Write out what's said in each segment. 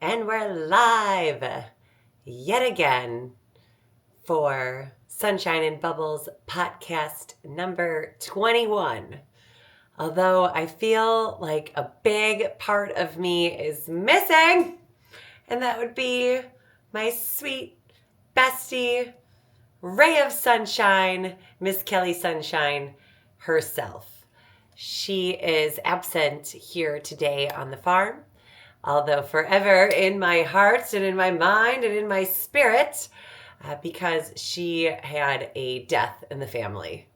And we're live yet again for Sunshine and Bubbles podcast number 21. Although I feel like a big part of me is missing, and that would be my sweet bestie, ray of sunshine, Miss Kelly Sunshine herself. She is absent here today on the farm, although forever in my heart and in my mind and in my spirit, because she had a death in the family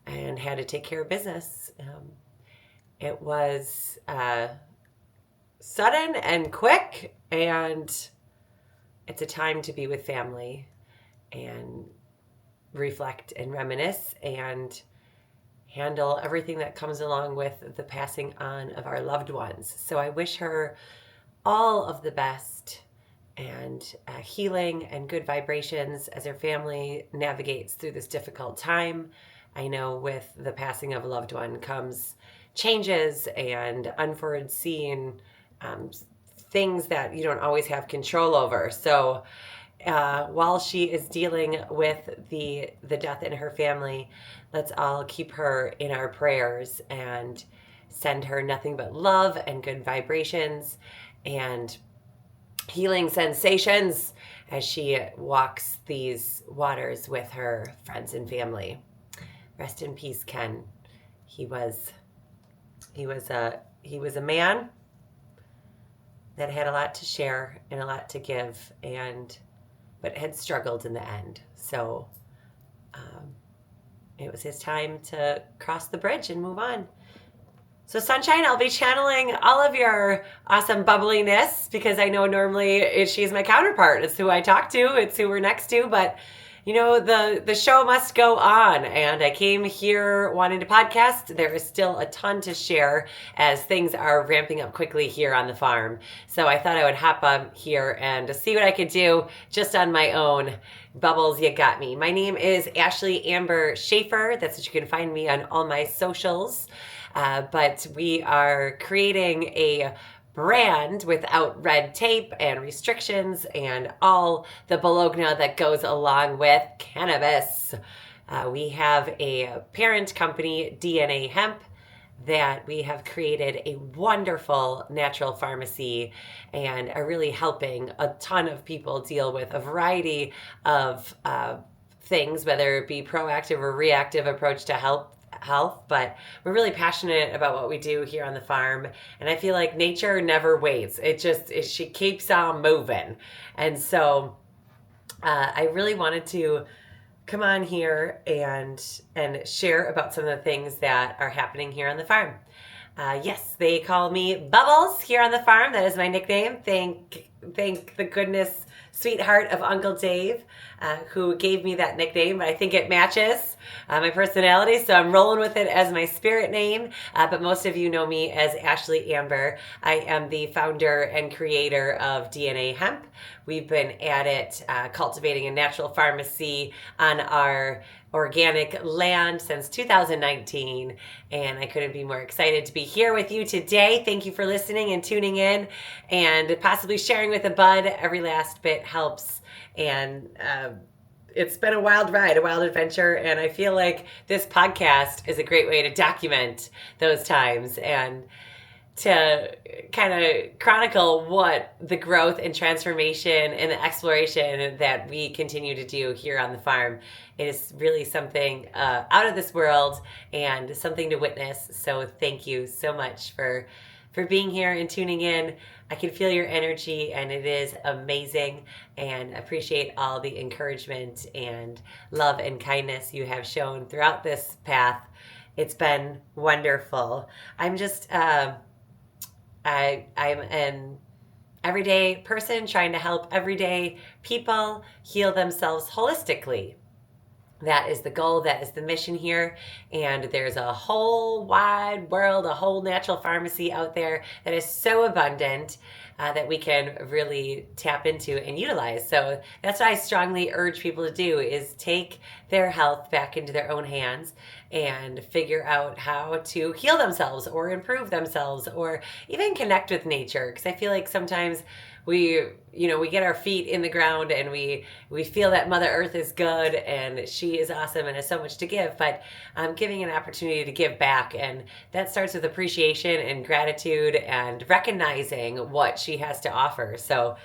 and had to take care of business. It was sudden and quick, and it's a time to be with family and reflect and reminisce and handle everything that comes along with the passing on of our loved ones. So I wish her all of the best and healing and good vibrations as her family navigates through this difficult time. I know with the passing of a loved one comes changes and unforeseen things that you don't always have control over. So while she is dealing with the death in her family, let's all keep her in our prayers and send her nothing but love and good vibrations and healing sensations as she walks these waters with her friends and family. Rest in peace, Ken. He was a man that had a lot to share and a lot to give, but had struggled in the end. So it was his time to cross the bridge and move on. So Sunshine, I'll be channeling all of your awesome bubbliness, because I know normally she's my counterpart. It's who I talk to. It's who we're next to. But, you know, the show must go on. And I came here wanting to podcast. There is still a ton to share as things are ramping up quickly here on the farm. So I thought I would hop up here and see what I could do just on my own. Bubbles, you got me. My name is Ashley Amber Schaefer. That's what you can find me on all my socials. But we are creating a brand without red tape and restrictions and all the bologna that goes along with cannabis. We have a parent company, DNA Hemp, that we have created a wonderful natural pharmacy and are really helping a ton of people deal with a variety of things, whether it be proactive or reactive approach to health. But we're really passionate about what we do here on the farm, and I feel like nature never waits. She keeps on moving. And so I really wanted to come on here and share about some of the things that are happening here on the farm. Yes, they call me Bubbles here on the farm. That is my nickname. Thank the goodness sweetheart of Uncle Dave, who gave me that nickname. But I think it matches my personality, so I'm rolling with it as my spirit name. But most of you know me as Ashley Amber. I am the founder and creator of DNA Hemp. We've been at it cultivating a natural pharmacy on our organic land since 2019, and I couldn't be more excited to be here with you today. Thank you for listening and tuning in and possibly sharing with a bud. Every last bit helps, and it's been a wild ride, a wild adventure, and I feel like this podcast is a great way to document those times and to kind of chronicle what the growth and transformation and the exploration that we continue to do here on the farm. It is really something out of this world and something to witness. So thank you so much for being here and tuning in. I can feel your energy, and it is amazing, and appreciate all the encouragement and love and kindness you have shown throughout this path. It's been wonderful. I'm just I'm an everyday person trying to help everyday people heal themselves holistically. That is the goal. That is the mission here. And there's a whole wide world, a whole natural pharmacy out there that is so abundant. that we can really tap into and utilize. So that's what I strongly urge people to do, is take their health back into their own hands and figure out how to heal themselves or improve themselves or even connect with nature. Because I feel like sometimes we get our feet in the ground and we feel that Mother Earth is good and she is awesome and has so much to give, but giving an opportunity to give back, and that starts with appreciation and gratitude and recognizing what she has to offer. So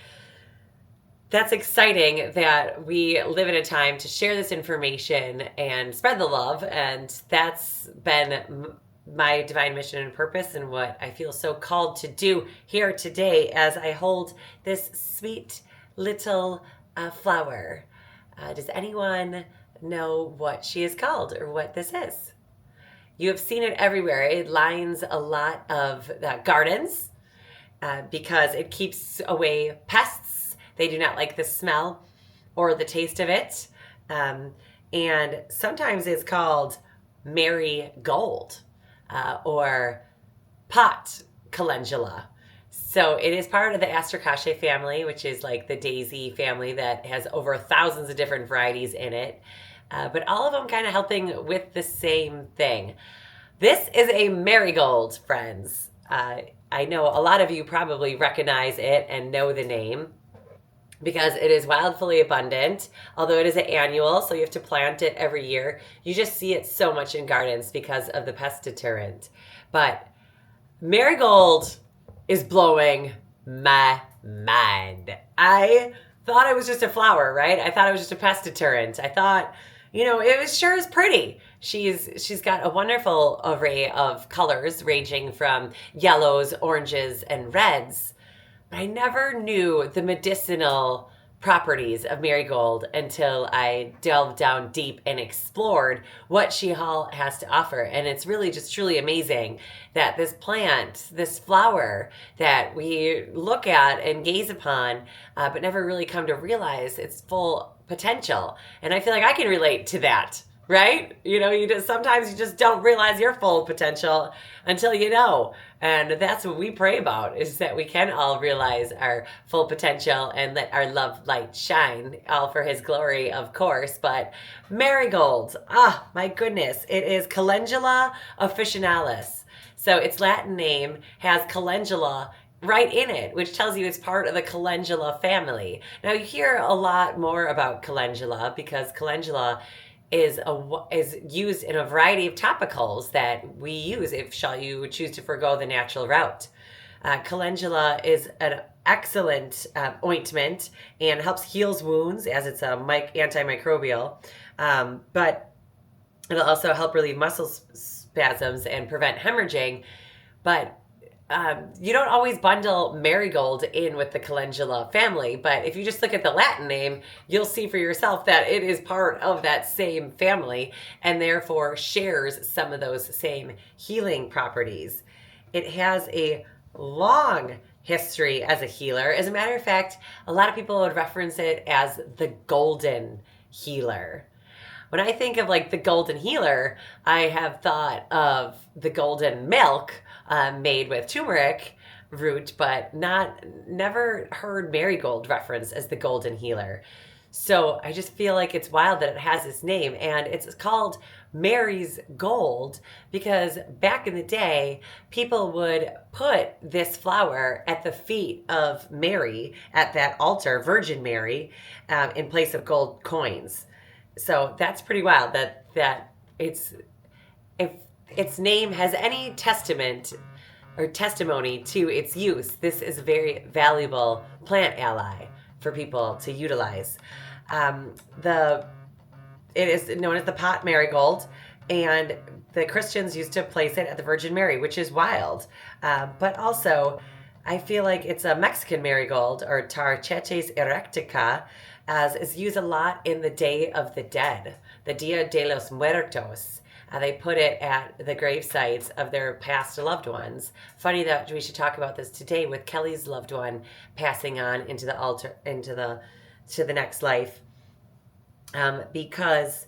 that's exciting that we live in a time to share this information and spread the love, and that's been my divine mission and purpose, and what I feel so called to do here today as I hold this sweet little flower. Does anyone know what she is called or what this is? You have seen it everywhere. It lines a lot of gardens because it keeps away pests. They do not like the smell or the taste of it. And sometimes it's called Marigold. Or pot calendula. So it is part of the Asteraceae family, which is like the daisy family that has over thousands of different varieties in it. But all of them kind of helping with the same thing. This is a marigold, friends. I know a lot of you probably recognize it and know the name, because it is wildly abundant, although it is an annual, so you have to plant it every year. You just see it so much in gardens because of the pest deterrent. But marigold is blowing my mind. I thought it was just a flower, right? I thought it was just a pest deterrent. I thought, it was sure is pretty. She's got a wonderful array of colors ranging from yellows, oranges, and reds. But I never knew the medicinal properties of marigold until I delved down deep and explored what she all has to offer. And it's really just truly amazing that this plant, this flower that we look at and gaze upon, but never really come to realize its full potential. And I feel like I can relate to that. Right? Sometimes you just don't realize your full potential until you know. And that's what we pray about, is that we can all realize our full potential and let our love light shine, all for his glory, of course. But marigolds, my goodness, it is Calendula officinalis. So its Latin name has calendula right in it, which tells you it's part of the calendula family. Now you hear a lot more about calendula because calendula is used in a variety of topicals that we use if you choose to forgo the natural route. Calendula is an excellent ointment and helps heals wounds, as it's a antimicrobial, but it'll also help relieve muscle spasms and prevent hemorrhaging. But you don't always bundle marigold in with the calendula family, but if you just look at the Latin name, you'll see for yourself that it is part of that same family and therefore shares some of those same healing properties. It has a long history as a healer. As a matter of fact, a lot of people would reference it as the golden healer. When I think of like the golden healer, I have thought of the golden milk made with turmeric root, but never heard marigold referenced as the golden healer. So I just feel like it's wild that it has this name, and it's called Mary's Gold because back in the day, people would put this flower at the feet of Mary at that altar, Virgin Mary, in place of gold coins. So that's pretty wild that if its name has any testament or testimony to its use, this is a very valuable plant ally for people to utilize. It is known as the pot marigold, and the Christians used to place it at the Virgin Mary, which is wild. But also, I feel like it's a Mexican marigold, or Tarchetes erectica, as is used a lot in the Day of the Dead, the Dia de los Muertos. They put it at the grave sites of their past loved ones. Funny that we should talk about this today with Kelly's loved one passing on into the next life, because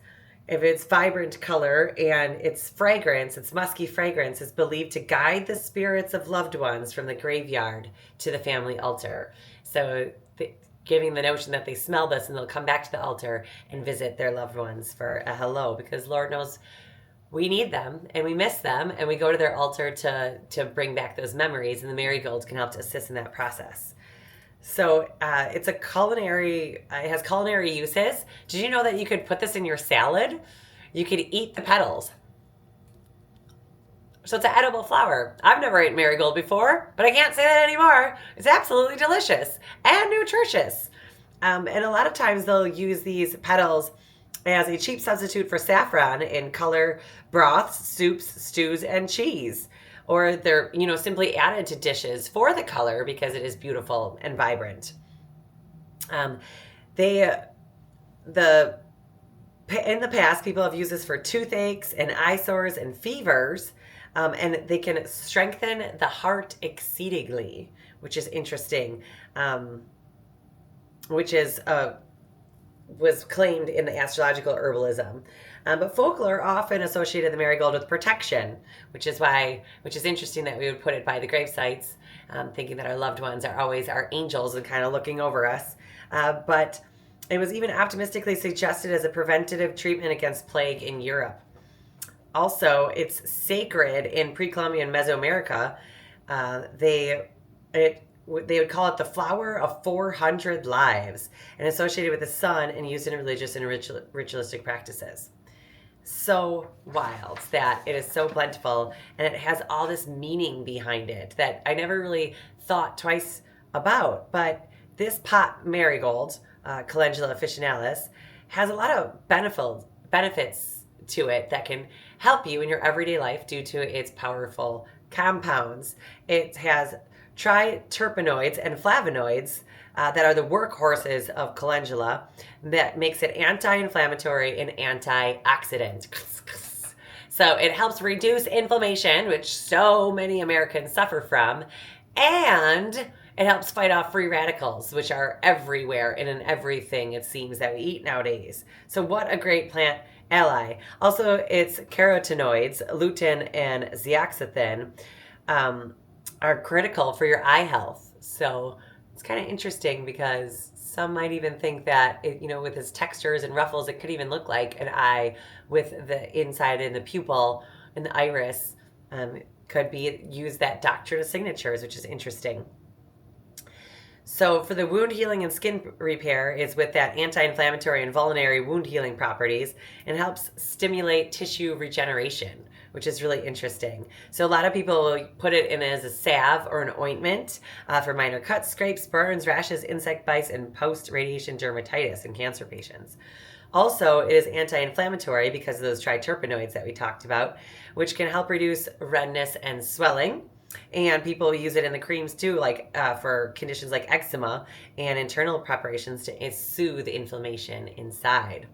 If its vibrant color and its fragrance, its musky fragrance, is believed to guide the spirits of loved ones from the graveyard to the family altar. So, giving the notion that they smell this and they'll come back to the altar and visit their loved ones for a hello, because Lord knows we need them and we miss them, and we go to their altar to bring back those memories, and the marigolds can help to assist in that process. So it has culinary uses. Did you know that you could put this in your salad? You could eat the petals. So it's an edible flower. I've never eaten marigold before, but I can't say that anymore. It's absolutely delicious and nutritious. And a lot of times they'll use these petals as a cheap substitute for saffron in color broths, soups, stews, and cheese. Or they're, simply added to dishes for the color because it is beautiful and vibrant. In the past, people have used this for toothaches and eyesores and fevers, and they can strengthen the heart exceedingly, which is interesting, which is was claimed in the astrological herbalism. But folklore often associated the marigold with protection, which is interesting that we would put it by the grave sites, thinking that our loved ones are always our angels and kind of looking over us. But it was even optimistically suggested as a preventative treatment against plague in Europe. Also, it's sacred in pre-Columbian Mesoamerica. They would call it the flower of 400 lives, and associated with the sun and used in religious and ritualistic practices. So wild that it is so plentiful, and it has all this meaning behind it that I never really thought twice about. But this pot marigold, calendula officinalis, has a lot of benefits to it that can help you in your everyday life due to its powerful compounds. It has triterpenoids and flavonoids that are the workhorses of calendula, that makes it anti-inflammatory and antioxidant. So it helps reduce inflammation, which so many Americans suffer from, and it helps fight off free radicals, which are everywhere and in everything, it seems, that we eat nowadays. So what a great plant ally. Also, its carotenoids, lutein and zeaxanthin, are critical for your eye health. So it's kind of interesting because some might even think that, with its textures and ruffles, it could even look like an eye with the inside and the pupil and the iris. Could be used that doctrine of signatures, which is interesting. So for the wound healing and skin repair is with that anti-inflammatory and vulnerary wound healing properties, and helps stimulate tissue regeneration, which is really interesting. So a lot of people will put it in as a salve or an ointment for minor cuts, scrapes, burns, rashes, insect bites, and post-radiation dermatitis in cancer patients. Also, it is anti-inflammatory because of those triterpenoids that we talked about, which can help reduce redness and swelling. And people use it in the creams too, like for conditions like eczema and internal preparations to soothe inflammation inside.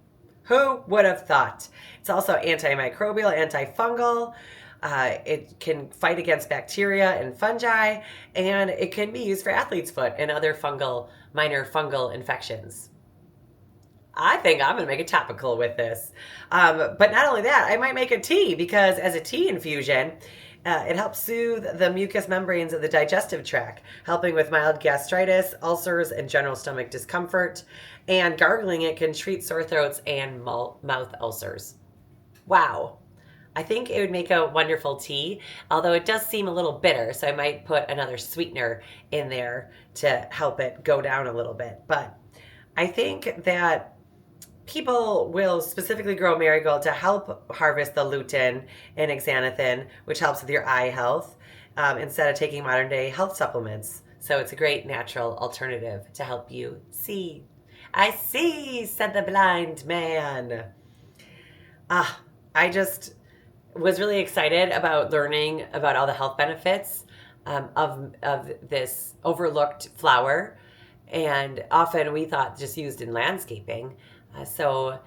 Who would have thought? It's also antimicrobial, antifungal. It can fight against bacteria and fungi, and it can be used for athlete's foot and other minor fungal infections. I think I'm going to make a topical with this. But not only that, I might make a tea, because as a tea infusion, it helps soothe the mucous membranes of the digestive tract, helping with mild gastritis, ulcers, and general stomach discomfort. And gargling it can treat sore throats and mouth ulcers. Wow. I think it would make a wonderful tea, although it does seem a little bitter, so I might put another sweetener in there to help it go down a little bit. But I think that people will specifically grow marigold to help harvest the lutein and zeaxanthin, which helps with your eye health, instead of taking modern day health supplements. So it's a great natural alternative to help you see. I see, said the blind man. I just was really excited about learning about all the health benefits of this overlooked flower. And often we thought just used in landscaping. So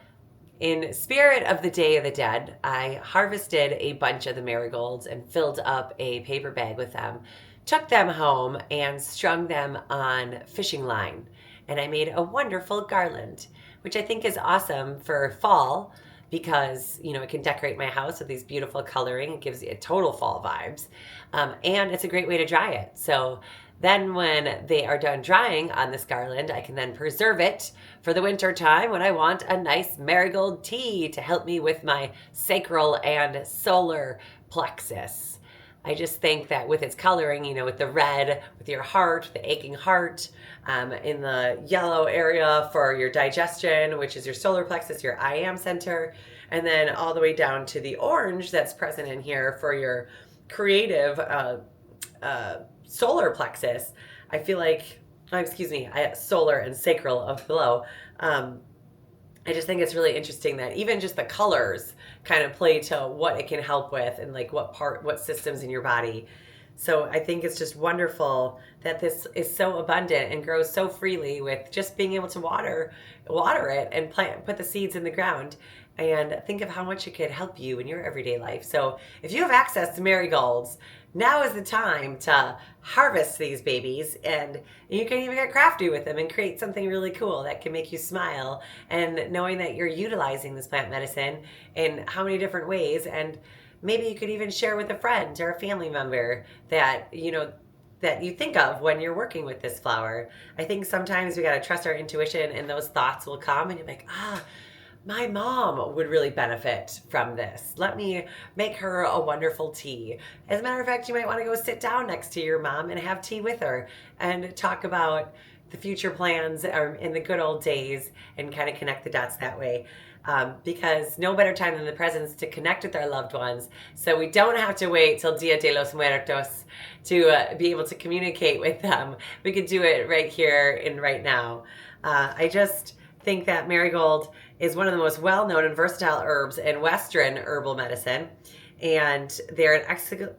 in spirit of the Day of the Dead, I harvested a bunch of the marigolds and filled up a paper bag with them, took them home and strung them on fishing line. And I made a wonderful garland, which I think is awesome for fall, because, it can decorate my house with these beautiful coloring. It gives you a total fall vibes. And it's a great way to dry it. So then when they are done drying on this garland, I can then preserve it for the winter time when I want a nice marigold tea to help me with my sacral and solar plexus. I just think that with its coloring, with the red, with your heart, the aching heart, in the yellow area for your digestion, which is your solar plexus, your I am center, and then all the way down to the orange that's present in here for your creative solar plexus. I feel like, solar and sacral of below. I just think it's really interesting that even just the colors kind of play to what it can help with and like what systems in your body. So I think it's just wonderful that this is so abundant and grows so freely with just being able to water it and put the seeds in the ground, and think of how much it could help you in your everyday life. So if you have access to marigolds, now is the time to harvest these babies, and you can even get crafty with them and create something really cool that can make you smile, and knowing that you're utilizing this plant medicine in how many different ways. And maybe you could even share with a friend or a family member that you think of when you're working with this flower. I think sometimes we got to trust our intuition, and those thoughts will come and you're like, my mom would really benefit from this. Let me make her a wonderful tea. As a matter of fact, you might want to go sit down next to your mom and have tea with her and talk about the future plans in the good old days and kind of connect the dots that way. Because no better time than the present to connect with our loved ones, so we don't have to wait till Dia de los Muertos to be able to communicate with them. We could do it right here and right now. I just think that marigold is one of the most well-known and versatile herbs in Western herbal medicine, and they're an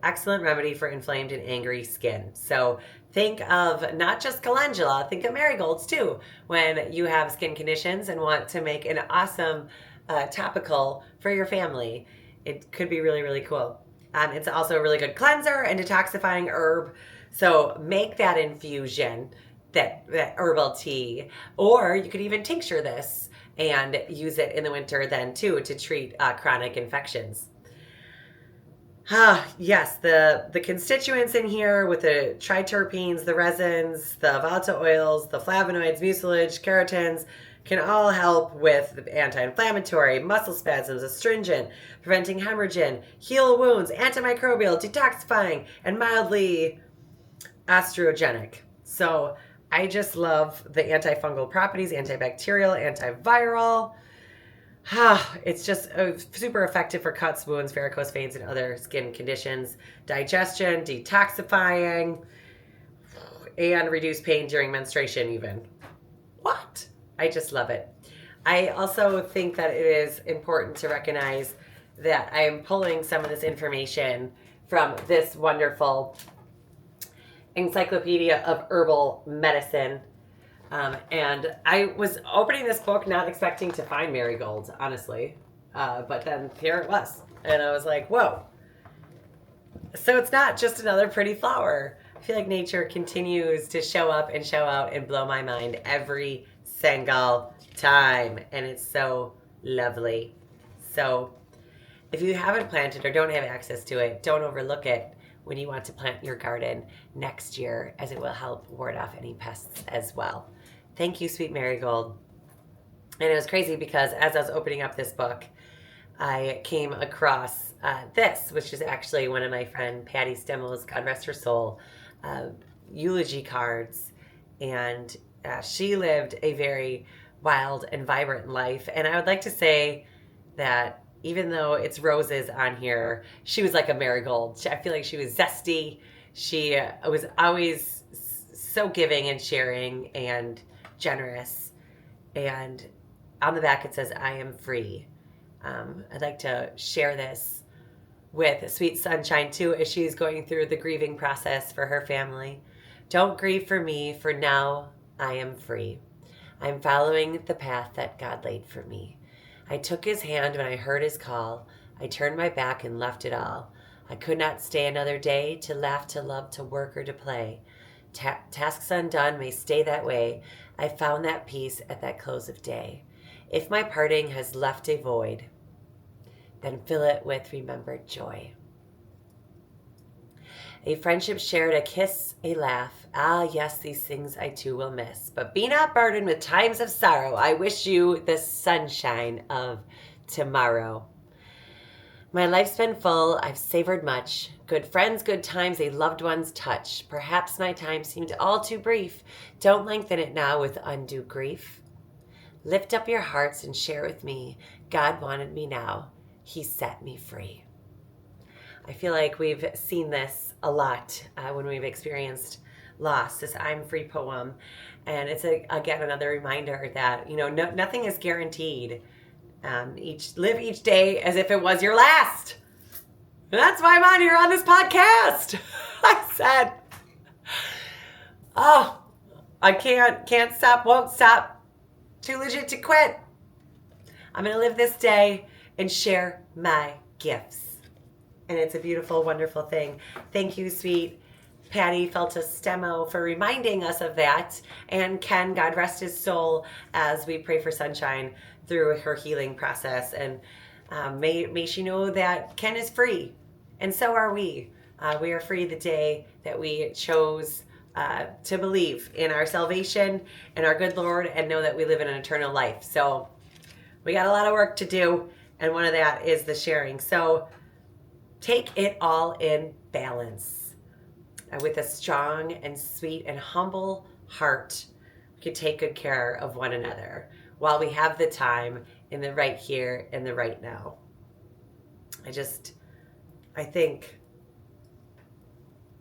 excellent remedy for inflamed and angry skin. So think of not just calendula, think of marigolds too when you have skin conditions and want to make an awesome topical for your family. It could be really, really cool. It's also a really good cleanser and detoxifying herb. So make that infusion, that herbal tea, or you could even tincture this and use it in the winter then too to treat chronic infections. Yes, the constituents in here with the triterpenes, the resins, the volatile oils, the flavonoids, mucilage, carotenes can all help with anti-inflammatory, muscle spasms, astringent, preventing hemorrhaging, heal wounds, antimicrobial, detoxifying, and mildly astrogenic. So I just love the antifungal properties, antibacterial, antiviral. It's just super effective for cuts, wounds, varicose veins, and other skin conditions. Digestion, detoxifying, and reduce pain during menstruation even. What? I just love it. I also think that it is important to recognize that I am pulling some of this information from this wonderful encyclopedia of herbal medicine. And I was opening this book not expecting to find marigolds, honestly. But then here it was. And I was like, whoa. So it's not just another pretty flower. I feel like nature continues to show up and show out and blow my mind every single time. And it's so lovely. So if you haven't planted or don't have access to it, don't overlook it when you want to plant your garden next year, as it will help ward off any pests as well. Thank you, sweet marigold. And it was crazy because as I was opening up this book, I came across this, which is actually one of my friend Patty Stemmel's, God rest her soul, eulogy cards. And she lived a very wild and vibrant life. And I would like to say that even though it's roses on here, she was like a marigold. I feel like she was zesty. She was always so giving and sharing and generous. And on the back it says, I am free. I'd like to share this with Sweet Sunshine too, as she's going through the grieving process for her family. Don't grieve for me, for now I am free. I'm following the path that God laid for me. I took his hand when I heard his call. I turned my back and left it all. I could not stay another day, to laugh, to love, to work, or to play. Tasks undone may stay that way. I found that peace at that close of day. If my parting has left a void, then fill it with remembered joy. A friendship shared, a kiss, a laugh. Ah, yes, these things I too will miss. But be not burdened with times of sorrow. I wish you the sunshine of tomorrow. My life's been full, I've savored much. Good friends, good times, a loved one's touch. Perhaps my time seemed all too brief. Don't lengthen it now with undue grief. Lift up your hearts and share with me. God wanted me now. He set me free. I feel like we've seen this a lot when we've experienced loss, this I'm Free poem. And it's, again, another reminder that, nothing is guaranteed. Live each day as if it was your last. And that's why I'm on here on this podcast. I said, I can't stop, won't stop. Too legit to quit. I'm going to live this day and share my gifts. And it's a beautiful, wonderful thing. Thank you, sweet Patty Feltastemo, for reminding us of that. And Ken, God rest his soul, as we pray for sunshine through her healing process. And may she know that Ken is free. And so are we. We are free the day that we chose to believe in our salvation and our good Lord and know that we live in an eternal life. So we got a lot of work to do. And one of that is the sharing. So take it all in balance. With a strong and sweet and humble heart, we can take good care of one another while we have the time in the right here and the right now. I think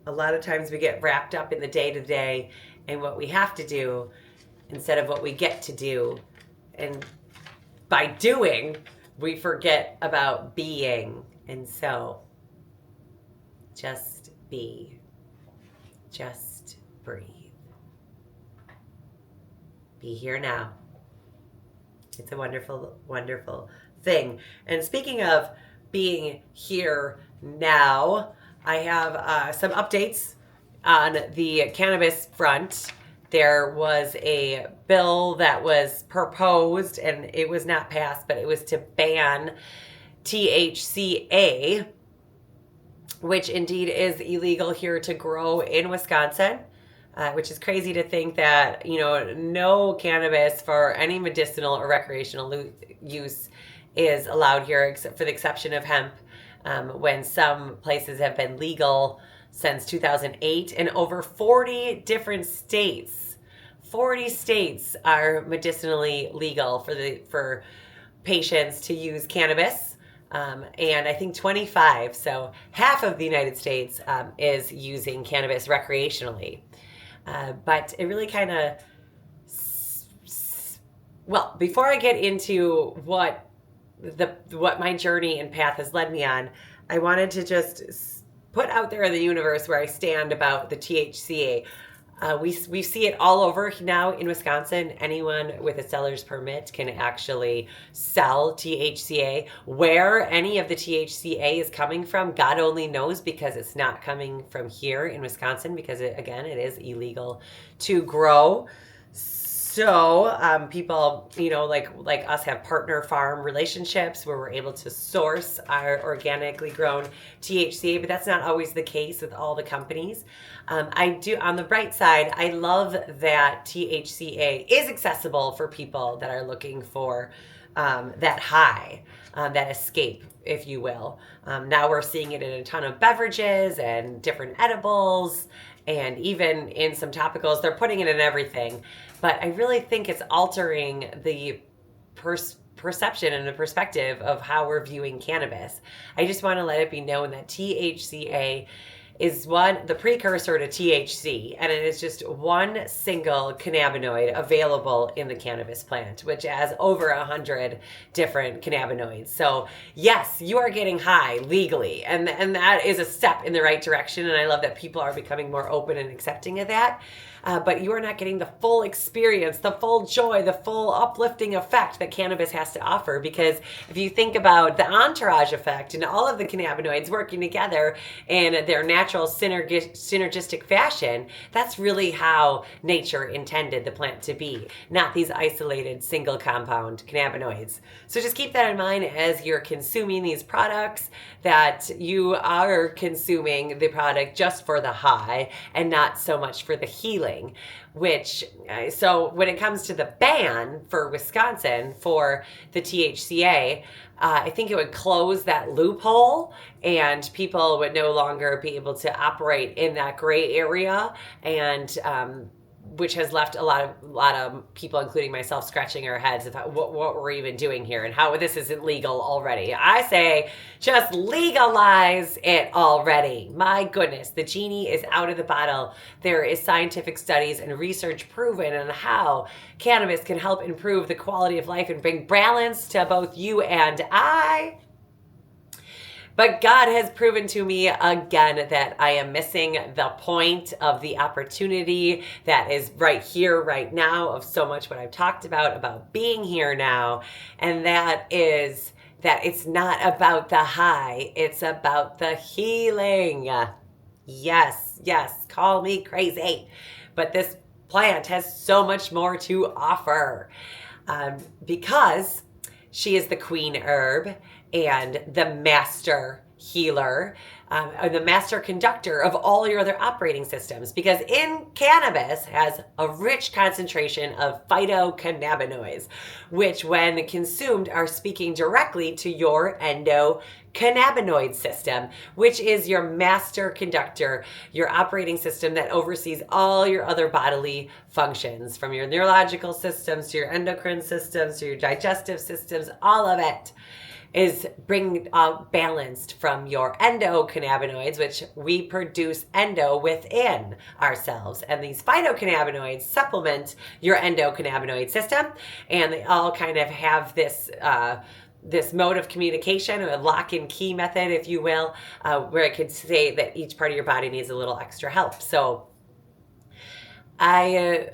a lot of times we get wrapped up in the day-to-day and what we have to do instead of what we get to do. And by doing, we forget about being. And so, just be. Just breathe. Be here now. It's a wonderful, wonderful thing. And speaking of being here now, I have some updates on the cannabis front. There was a bill that was proposed, and it was not passed, but it was to ban THCA, which indeed is illegal here to grow in Wisconsin, which is crazy to think that, no cannabis for any medicinal or recreational use is allowed here, except for the exception of hemp, when some places have been legal since 2008 in over 40 different states. 40 states are medicinally legal for patients to use cannabis. And I think 25, so half of the United States is using cannabis recreationally. But it really kind of, before I get into what my journey and path has led me on, I wanted to just put out there in the universe where I stand about the THCA. We see it all over now in Wisconsin. Anyone with a seller's permit can actually sell THCA. Where any of the THCA is coming from, God only knows, because it's not coming from here in Wisconsin, because it is illegal to grow. So people, like us, have partner farm relationships where we're able to source our organically grown THCA, but that's not always the case with all the companies. On the bright side, I love that THCA is accessible for people that are looking for that high, that escape, if you will. Now we're seeing it in a ton of beverages and different edibles, and even in some topicals. They're putting it in everything. But I really think it's altering the perception and the perspective of how we're viewing cannabis. I just want to let it be known that THCA is the precursor to THC, and it is just one single cannabinoid available in the cannabis plant, which has over 100 different cannabinoids. So yes, you are getting high legally, and that is a step in the right direction, and I love that people are becoming more open and accepting of that. but you are not getting the full experience, the full joy, the full uplifting effect that cannabis has to offer. Because if you think about the entourage effect and all of the cannabinoids working together in their natural synergistic fashion, that's really how nature intended the plant to be, not these isolated single compound cannabinoids. So just keep that in mind as you're consuming these products, that you are consuming the product just for the high and not so much for the healing. Which, so when it comes to the ban for Wisconsin for the THCA, I think it would close that loophole and people would no longer be able to operate in that gray area, and which has left a lot of people, including myself, scratching our heads about what we're even doing here and how this isn't legal already. I say just legalize it already. My goodness, the genie is out of the bottle. There is scientific studies and research proven on how cannabis can help improve the quality of life and bring balance to both you and I. But God has proven to me again that I am missing the point of the opportunity that is right here, right now, of so much what I've talked about being here now. And that is that it's not about the high, it's about the healing. Yes, call me crazy. But this plant has so much more to offer because she is the queen herb and the master healer, the master conductor of all your other operating systems, because in cannabis has a rich concentration of phytocannabinoids, which when consumed are speaking directly to your endocannabinoid system, which is your master conductor, your operating system that oversees all your other bodily functions, from your neurological systems to your endocrine systems to your digestive systems. All of it is bring balanced from your endocannabinoids, which we produce endo within ourselves. And these phytocannabinoids supplement your endocannabinoid system. And they all kind of have this this mode of communication, a lock and key method, if you will, where it could say that each part of your body needs a little extra help. So I'm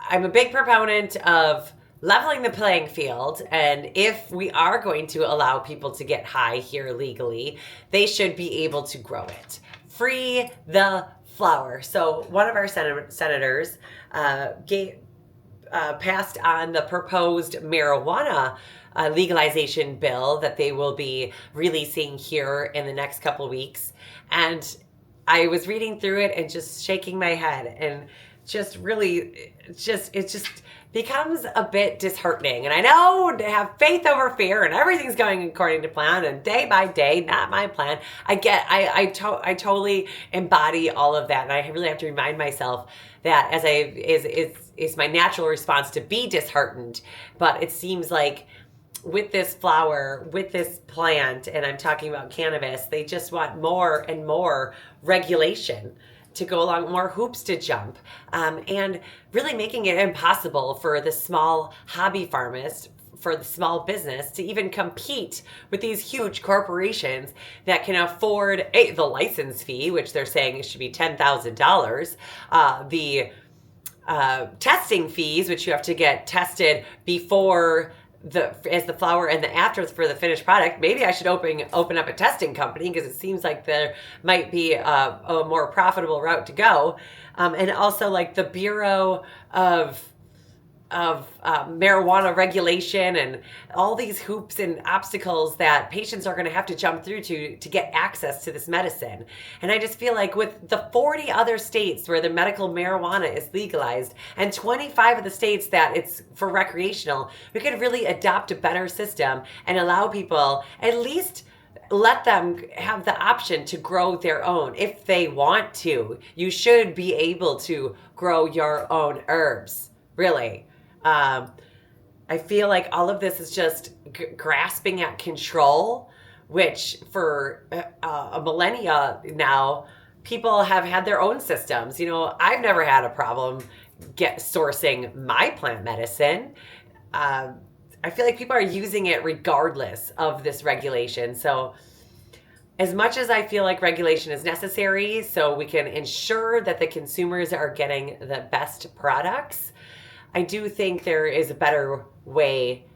a big proponent of leveling the playing field, and if we are going to allow people to get high here legally, they should be able to grow it. Free the flower. So one of our senators passed on the proposed marijuana legalization bill that they will be releasing here in the next couple of weeks. And I was reading through it and just shaking my head, and just really, it just becomes a bit disheartening. And I know to have faith over fear and everything's going according to plan and day by day, not my plan. I totally embody all of that. And I really have to remind myself that is my natural response to be disheartened. But it seems like with this flower, with this plant, and I'm talking about cannabis, they just want more and more regulation to go along, more hoops to jump, and really making it impossible for the small hobby farmist, for the small business to even compete with these huge corporations that can afford the license fee, which they're saying should be $10,000, the testing fees, which you have to get tested before as the flower and the after for the finished product. Maybe I should open up a testing company, because it seems like there might be a more profitable route to go. And also like the Bureau of marijuana regulation and all these hoops and obstacles that patients are going to have to jump through to get access to this medicine. And I just feel like with the 40 other states where the medical marijuana is legalized and 25 of the states that it's for recreational, we could really adopt a better system and allow people, at least let them have the option to grow their own if they want to. You should be able to grow your own herbs, really. I feel like all of this is just grasping at control, which for a millennia now, people have had their own systems. You know, I've never had a problem sourcing my plant medicine. I feel like people are using it regardless of this regulation. So as much as I feel like regulation is necessary so we can ensure that the consumers are getting the best products, I do think there is a better way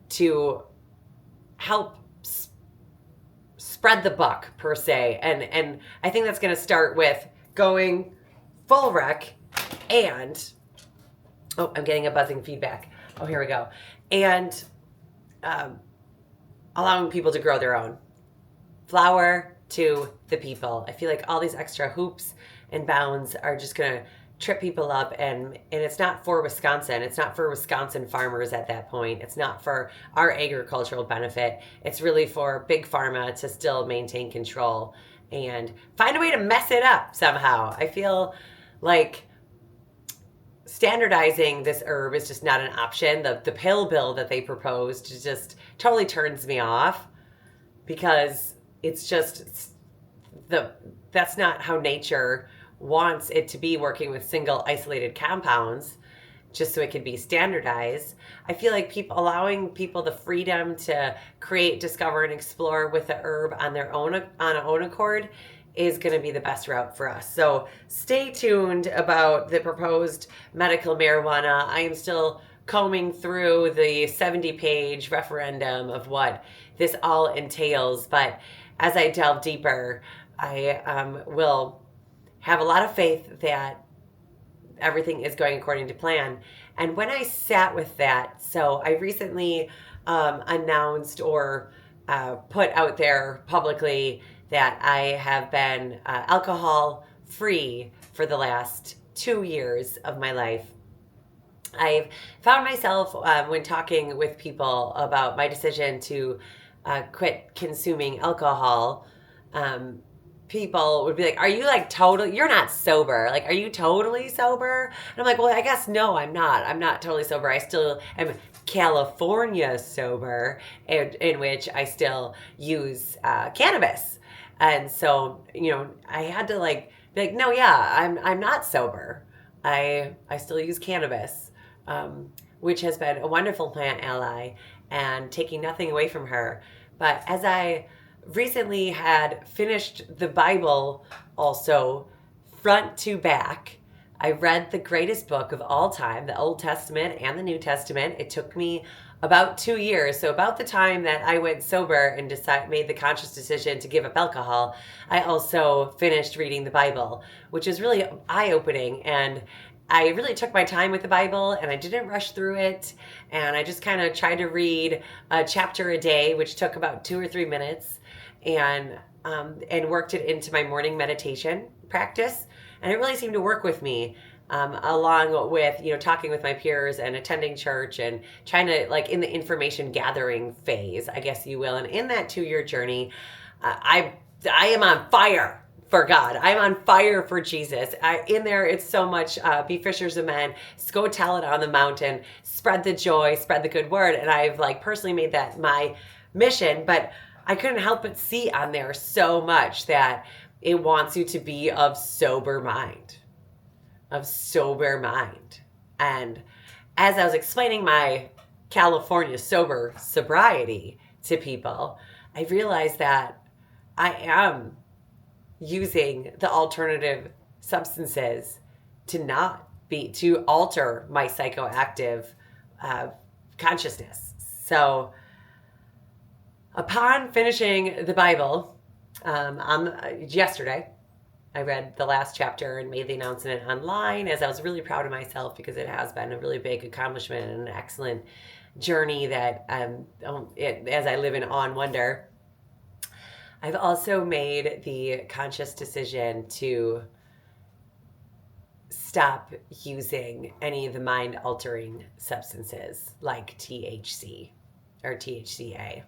to help spread the buck, per se. And I think that's going to start with going full rec and, oh, I'm getting a buzzing feedback. Oh, here we go. And allowing people to grow their own. Flower to the people. I feel like all these extra hoops and bounds are just going to trip people up, and it's not for Wisconsin. It's not for Wisconsin farmers at that point. It's not for our agricultural benefit. It's really for big pharma to still maintain control and find a way to mess it up somehow. I feel like standardizing this herb is just not an option. The pill bill that they proposed just totally turns me off, because it's just that's not how nature wants it to be, working with single isolated compounds just so it can be standardized. I feel like allowing people the freedom to create, discover, and explore with the herb on their own accord is going to be the best route for us. So stay tuned about the proposed medical marijuana. I am still combing through the 70-page referendum of what this all entails, but as I delve deeper, I will have a lot of faith that everything is going according to plan. And when I sat with that, so I recently announced or put out there publicly that I have been alcohol free for the last 2 years of my life. I've found myself when talking with people about my decision to quit consuming alcohol, people would be like, are you like you're not sober? Like, are you totally sober? And I'm like, well, I guess no, I'm not. I'm not totally sober. I still am California sober, in which I still use cannabis. And so, I had to be like, no, yeah, I'm not sober. I still use cannabis, which has been a wonderful plant ally and taking nothing away from her. But as I recently had finished the Bible also front to back, I read the greatest book of all time, the Old Testament and the New Testament. It took me about 2 years. So about the time that I went sober and made the conscious decision to give up alcohol, I also finished reading the Bible, which is really eye-opening. And I really took my time with the Bible, and I didn't rush through it. And I just kind of tried to read a chapter a day, which took about 2 or 3 minutes, and worked it into my morning meditation practice. And it really seemed to work with me, along with, talking with my peers and attending church and trying to, in the information gathering phase, I guess you will. And in that 2-year journey, I am on fire for God. I'm on fire for Jesus. In there, it's so much be fishers of men, go tell it on the mountain, spread the joy, spread the good word. And I've personally made that my mission, but I couldn't help but see on there so much that it wants you to be of sober mind. And as I was explaining my California sobriety to people, I realized that I am using the alternative substances to alter my psychoactive consciousness. So upon finishing the Bible yesterday, I read the last chapter and made the announcement online, as I was really proud of myself, because it has been a really big accomplishment and an excellent journey that as I live in awe and wonder. I've also made the conscious decision to stop using any of the mind-altering substances like THC or THCA.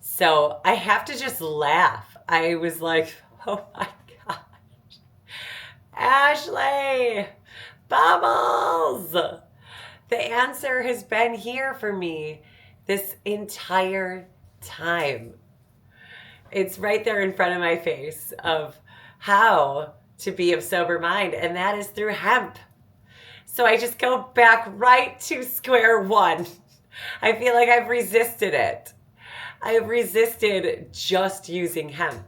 So I have to just laugh. I was like, oh my gosh. Ashley, Bubbles! The answer has been here for me this entire time. It's right there in front of my face of how to be of sober mind, and that is through hemp. So I just go back right to square one. I feel like I've resisted it. I've resisted just using hemp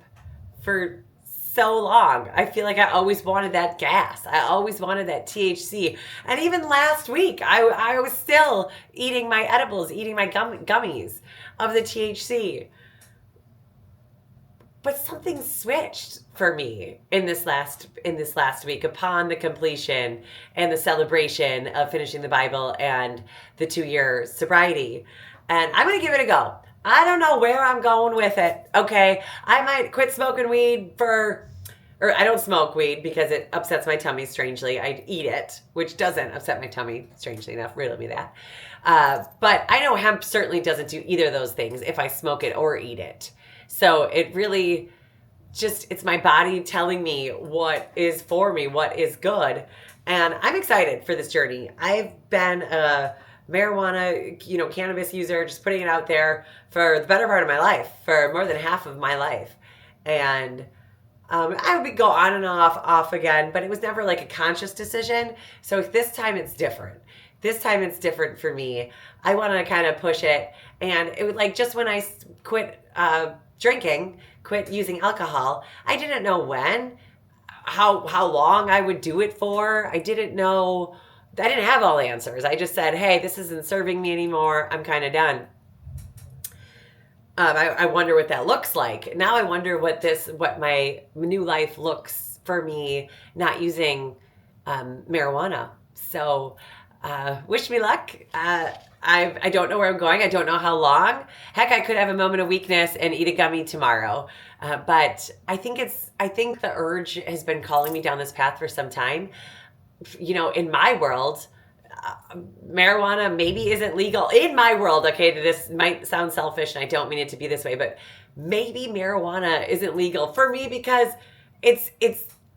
for so long. I feel like I always wanted that gas. I always wanted that THC. And even last week, I was still eating my edibles, eating my gummies of the THC. But something switched for me in this last week upon the completion and the celebration of finishing the Bible and the 2-year sobriety. And I'm going to give it a go. I don't know where I'm going with it. Okay. I might quit smoking weed or I don't smoke weed because it upsets my tummy strangely. I eat it, which doesn't upset my tummy, strangely enough. Riddle me that. But I know hemp certainly doesn't do either of those things if I smoke it or eat it. So it really it's my body telling me what is for me, what is good. And I'm excited for this journey. I've been a marijuana, cannabis user, just putting it out there for the better part of my life, for more than half of my life. And I would go on and off again, but it was never like a conscious decision. So this time it's different. This time it's different for me. I want to kind of push it. And it was like just when I quit drinking, quit using alcohol, I didn't know when, how long I would do it for. I didn't have all the answers. I just said, hey, this isn't serving me anymore. I'm kind of done. I wonder what that looks like. Now I wonder what my new life looks for me not using marijuana. So wish me luck. I don't know where I'm going. I don't know how long. Heck, I could have a moment of weakness and eat a gummy tomorrow. But I think the urge has been calling me down this path for some time. In my world, marijuana maybe isn't legal in my world. Okay, this might sound selfish and I don't mean it to be this way, but maybe marijuana isn't legal for me because it's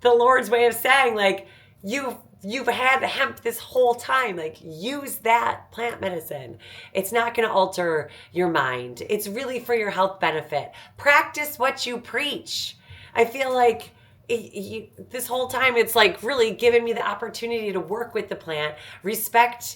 the Lord's way of saying, like, you've had hemp this whole time. Like, use that plant medicine. It's not going to alter your mind. It's really for your health benefit. Practice what you preach. I feel like this whole time it's like really given me the opportunity to work with the plant, respect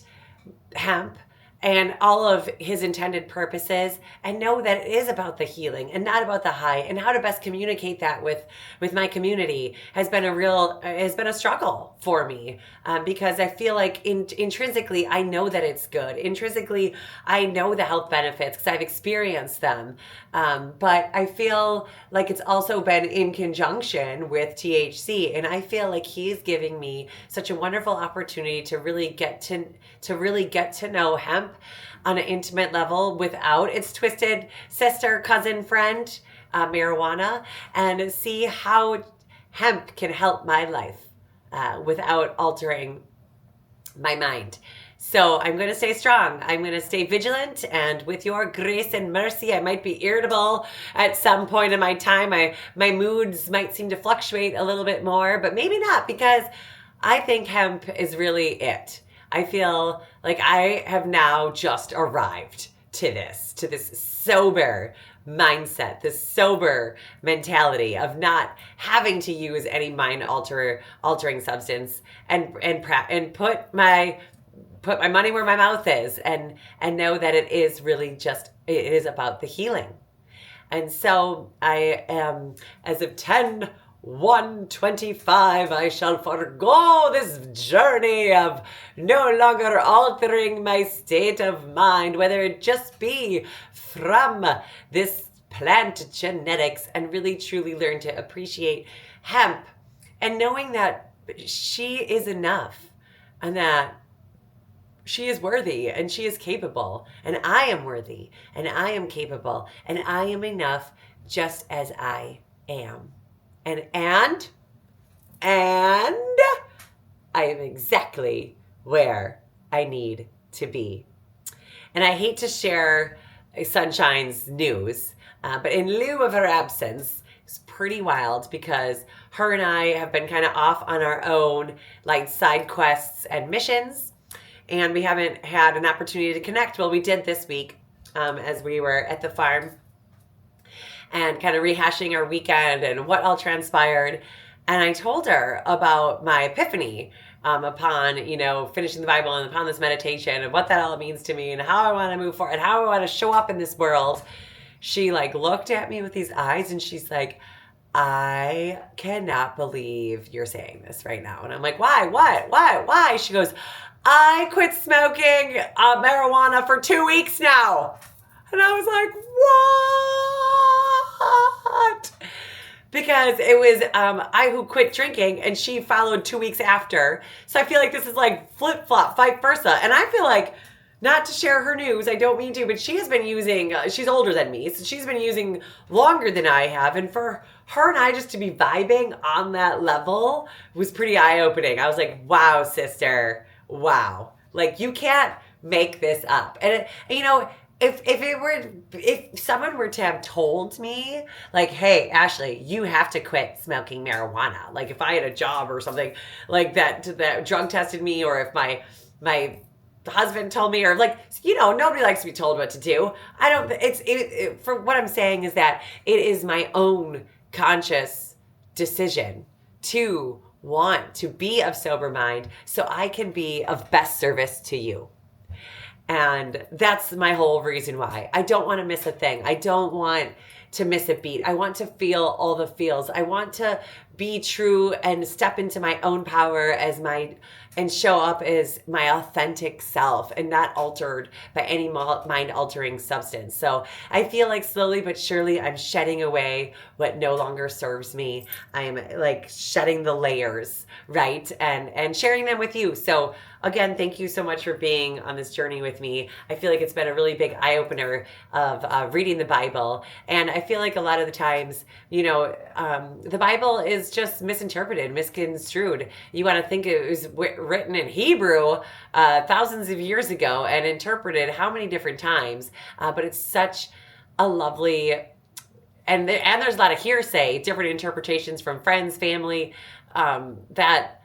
hemp and all of his intended purposes, and know that it is about the healing and not about the high, and how to best communicate that with my community has been a struggle for me, because I feel like intrinsically I know that it's good. Intrinsically I know the health benefits because I've experienced them, but I feel like it's also been in conjunction with THC, and I feel like he's giving me such a wonderful opportunity to really get to know hemp on an intimate level without its twisted sister, cousin, friend, marijuana, and see how hemp can help my life without altering my mind. So I'm going to stay strong. I'm going to stay vigilant, and with your grace and mercy, I might be irritable at some point in my time. My moods might seem to fluctuate a little bit more, but maybe not, because I think hemp is really it. I feel like I have now just arrived to this sober mindset, this sober mentality of not having to use any mind altering substance, and put my money where my mouth is, and know that it is really it is about the healing. And so I am, as of 10/1/25, I shall forego this journey of no longer altering my state of mind, whether it just be from this plant genetics, and really truly learn to appreciate hemp, and knowing that she is enough, and that she is worthy, and she is capable, and I am worthy, and I am capable, and I am enough just as I am. And I am exactly where I need to be. And I hate to share Sunshine's news, but in lieu of her absence, it's pretty wild, because her and I have been kind of off on our own, like side quests and missions, and we haven't had an opportunity to connect. Well, we did this week, as we were at the farm and kind of rehashing our weekend and what all transpired. And I told her about my epiphany upon, finishing the Bible, and upon this meditation, and what that all means to me, and how I want to move forward, and how I want to show up in this world. She looked at me with these eyes, and she's like, I cannot believe you're saying this right now. And I'm like, why? What? Why? She goes, I quit smoking marijuana for 2 weeks now. And I was like, what? Because it was I who quit drinking, and she followed 2 weeks after. So I feel like this is like flip-flop, vice versa. And I feel like, not to share her news, I don't mean to, but she has been using, she's older than me, so she's been using longer than I have. And for her and I just to be vibing on that level was pretty eye-opening. I was like, wow, sister, wow. Like, you can't make this up. And, you know, if someone were to have told me, like, hey, Ashley, you have to quit smoking marijuana. Like, if I had a job or something like that drug tested me, or if my husband told me, or like, you know, nobody likes to be told what to do. I don't, for what I'm saying is that it is my own conscious decision to want to be of sober mind so I can be of best service to you. And that's my whole reason why. I don't want to miss a thing. I don't want to miss a beat. I want to feel all the feels. I want to be true and step into my own power and show up as my authentic self and not altered by any mind-altering substance. So I feel like slowly but surely I'm shedding away what no longer serves me. I'm like shedding the layers, right? And sharing them with you. So again, thank you so much for being on this journey with me. I feel like it's been a really big eye-opener of reading the Bible. And I feel like a lot of the times, you know, the Bible is just misinterpreted, misconstrued. You want to think it was written in Hebrew thousands of years ago and interpreted how many different times. But it's such a lovely, and there's a lot of hearsay, different interpretations from friends, family, that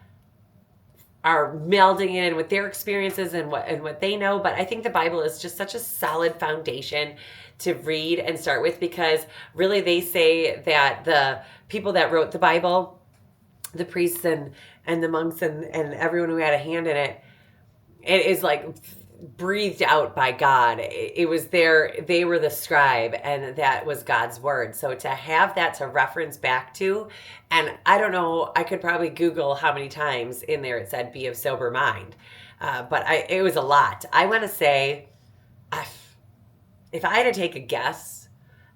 are melding in with their experiences and what they know. But I think the Bible is just such a solid foundation to read and start with, because really they say that the people that wrote the Bible, the priests and the monks and everyone who had a hand in it, it is like breathed out by God. It was they were the scribe, and that was God's word. So to have that to reference back to, and I don't know, I could probably Google how many times in there it said be of sober mind. But it was a lot. I want to say, if I had to take a guess,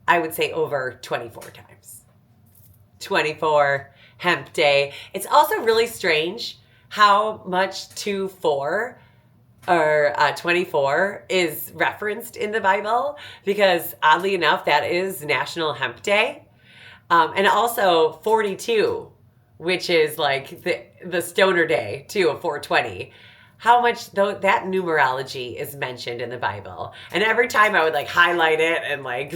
I would say over 24 times. 24 Hemp Day. It's also really strange how much 2-4 or 24 is referenced in the Bible, because oddly enough, that is National Hemp Day. And also 42, which is like the stoner day too, of 420. How much though that numerology is mentioned in the Bible. And every time I would like highlight it and like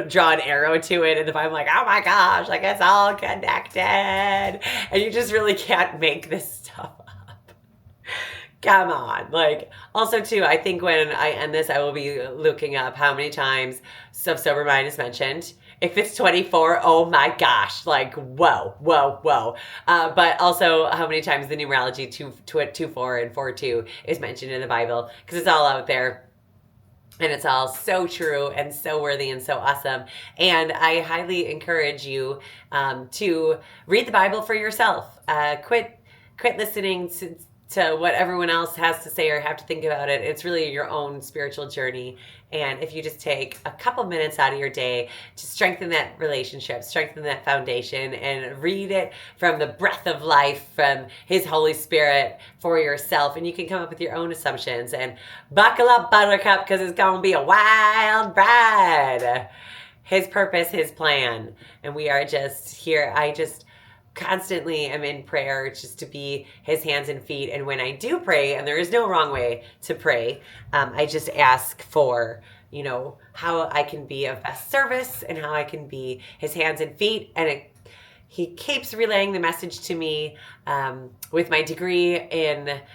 draw an arrow to it, and if I'm like, oh my gosh, like it's all connected. And you just really can't make this stuff up. Come on. Like, also too, I think when I end this, I will be looking up how many times sober mind is mentioned. If it's 24, oh my gosh, like, whoa. But also how many times the numerology 2-4 and 4-2 is mentioned in the Bible, because it's all out there. And it's all so true and so worthy and so awesome. And I highly encourage you to read the Bible for yourself. Quit listening to what everyone else has to say or have to think about it. It's really your own spiritual journey. And if you just take a couple minutes out of your day to strengthen that relationship, strengthen that foundation, and read it from the breath of life from His Holy Spirit for yourself, and you can come up with your own assumptions. And buckle up, Buttercup, because it's going to be a wild ride. His purpose, His plan. And we are just here. I just constantly am in prayer just to be His hands and feet. And when I do pray, and there is no wrong way to pray, I just ask for, you know, how I can be of best service and how I can be His hands and feet. And He keeps relaying the message to me with my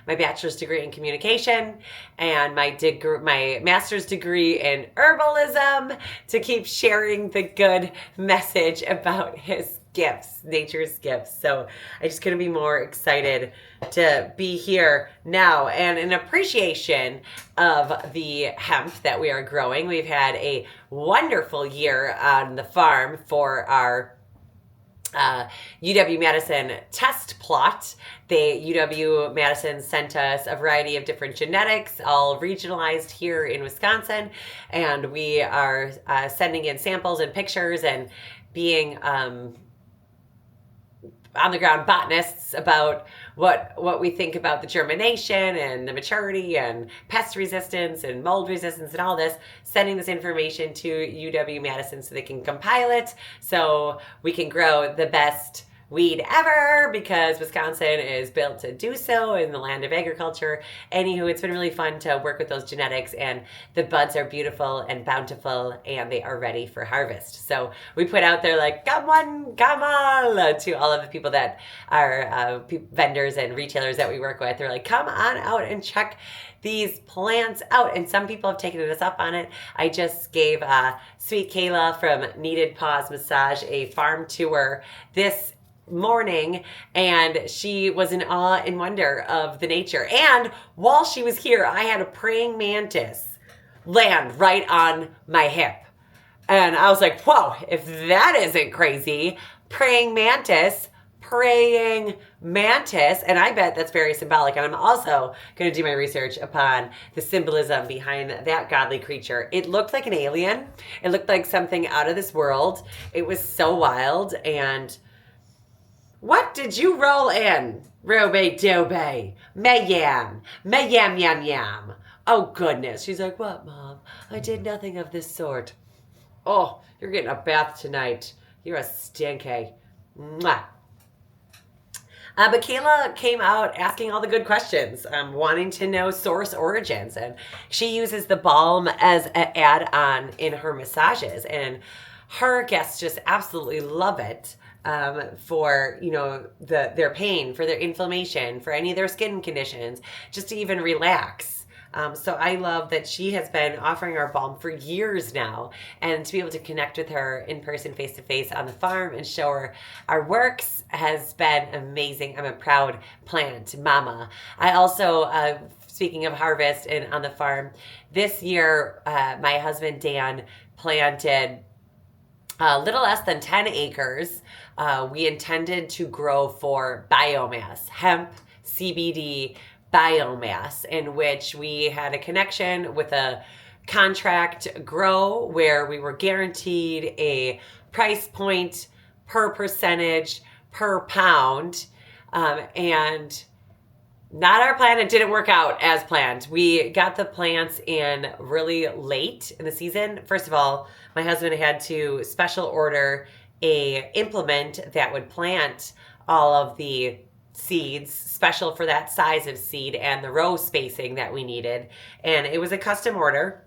bachelor's degree in communication and my master's degree in herbalism, to keep sharing the good message about His gifts, nature's gifts. So I just couldn't be more excited to be here now, and in appreciation of the hemp that we are growing. We've had a wonderful year on the farm for our UW-Madison test plot. UW-Madison sent us a variety of different genetics, all regionalized here in Wisconsin, and we are sending in samples and pictures and being on the ground botanists about what we think about the germination and the maturity and pest resistance and mold resistance and all this, sending this information to UW-Madison so they can compile it so we can grow the best weed ever, because Wisconsin is built to do so in the land of agriculture. Anywho, it's been really fun to work with those genetics, and the buds are beautiful and bountiful, and they are ready for harvest. So we put out there like, come on, to all of the people that are vendors and retailers that we work with. They're like, come on out and check these plants out. And some people have taken us up on it. I just gave Sweet Kayla from Needed Paws Massage a farm tour this morning, and she was in awe and wonder of the nature. And while she was here, I had a praying mantis land right on my hip. And I was like, whoa, if that isn't crazy. Praying mantis. And I bet that's very symbolic. And I'm also going to do my research upon the symbolism behind that godly creature. It looked like an alien. It looked like something out of this world. It was so wild. And what did you roll in, Ruby Dooby? Mayam, yam, yam. Oh, goodness. She's like, what, Mom? I did nothing of this sort. Oh, you're getting a bath tonight. You're a stinky. Mwah. But Kayla came out asking all the good questions, wanting to know source origins. And she uses the balm as an add-on in her massages. And her guests just absolutely love it. For, their pain, for their inflammation, for any of their skin conditions, just to even relax. So I love that she has been offering our balm for years now, and to be able to connect with her in person, face to face on the farm and show her our works has been amazing. I'm a proud plant mama. I also, speaking of harvest and on the farm, this year, my husband Dan planted a little less than 10 acres. We intended to grow for biomass, hemp, CBD biomass, in which we had a connection with a contract grow where we were guaranteed a price point per percentage per pound. And not our plan. It didn't work out as planned. We got the plants in really late in the season. First of all, my husband had to special order a implement that would plant all of the seeds, special for that size of seed and the row spacing that we needed. And it was a custom order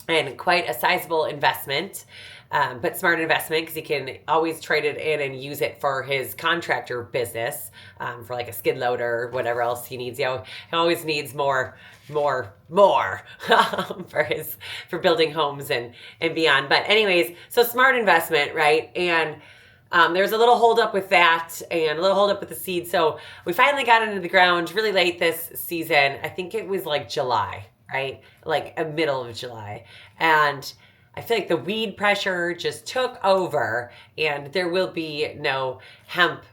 and quite a sizable investment. But smart investment, because he can always trade it in and use it for his contractor business, for like a skid loader or whatever else he needs. He always needs more for building homes and beyond. But anyways, so smart investment, right? And there's a little hold up with that and a little hold up with the seed. So we finally got into the ground really late this season. I think it was like July, right? Like a middle of July. And I feel like the weed pressure just took over, and there will be no hemp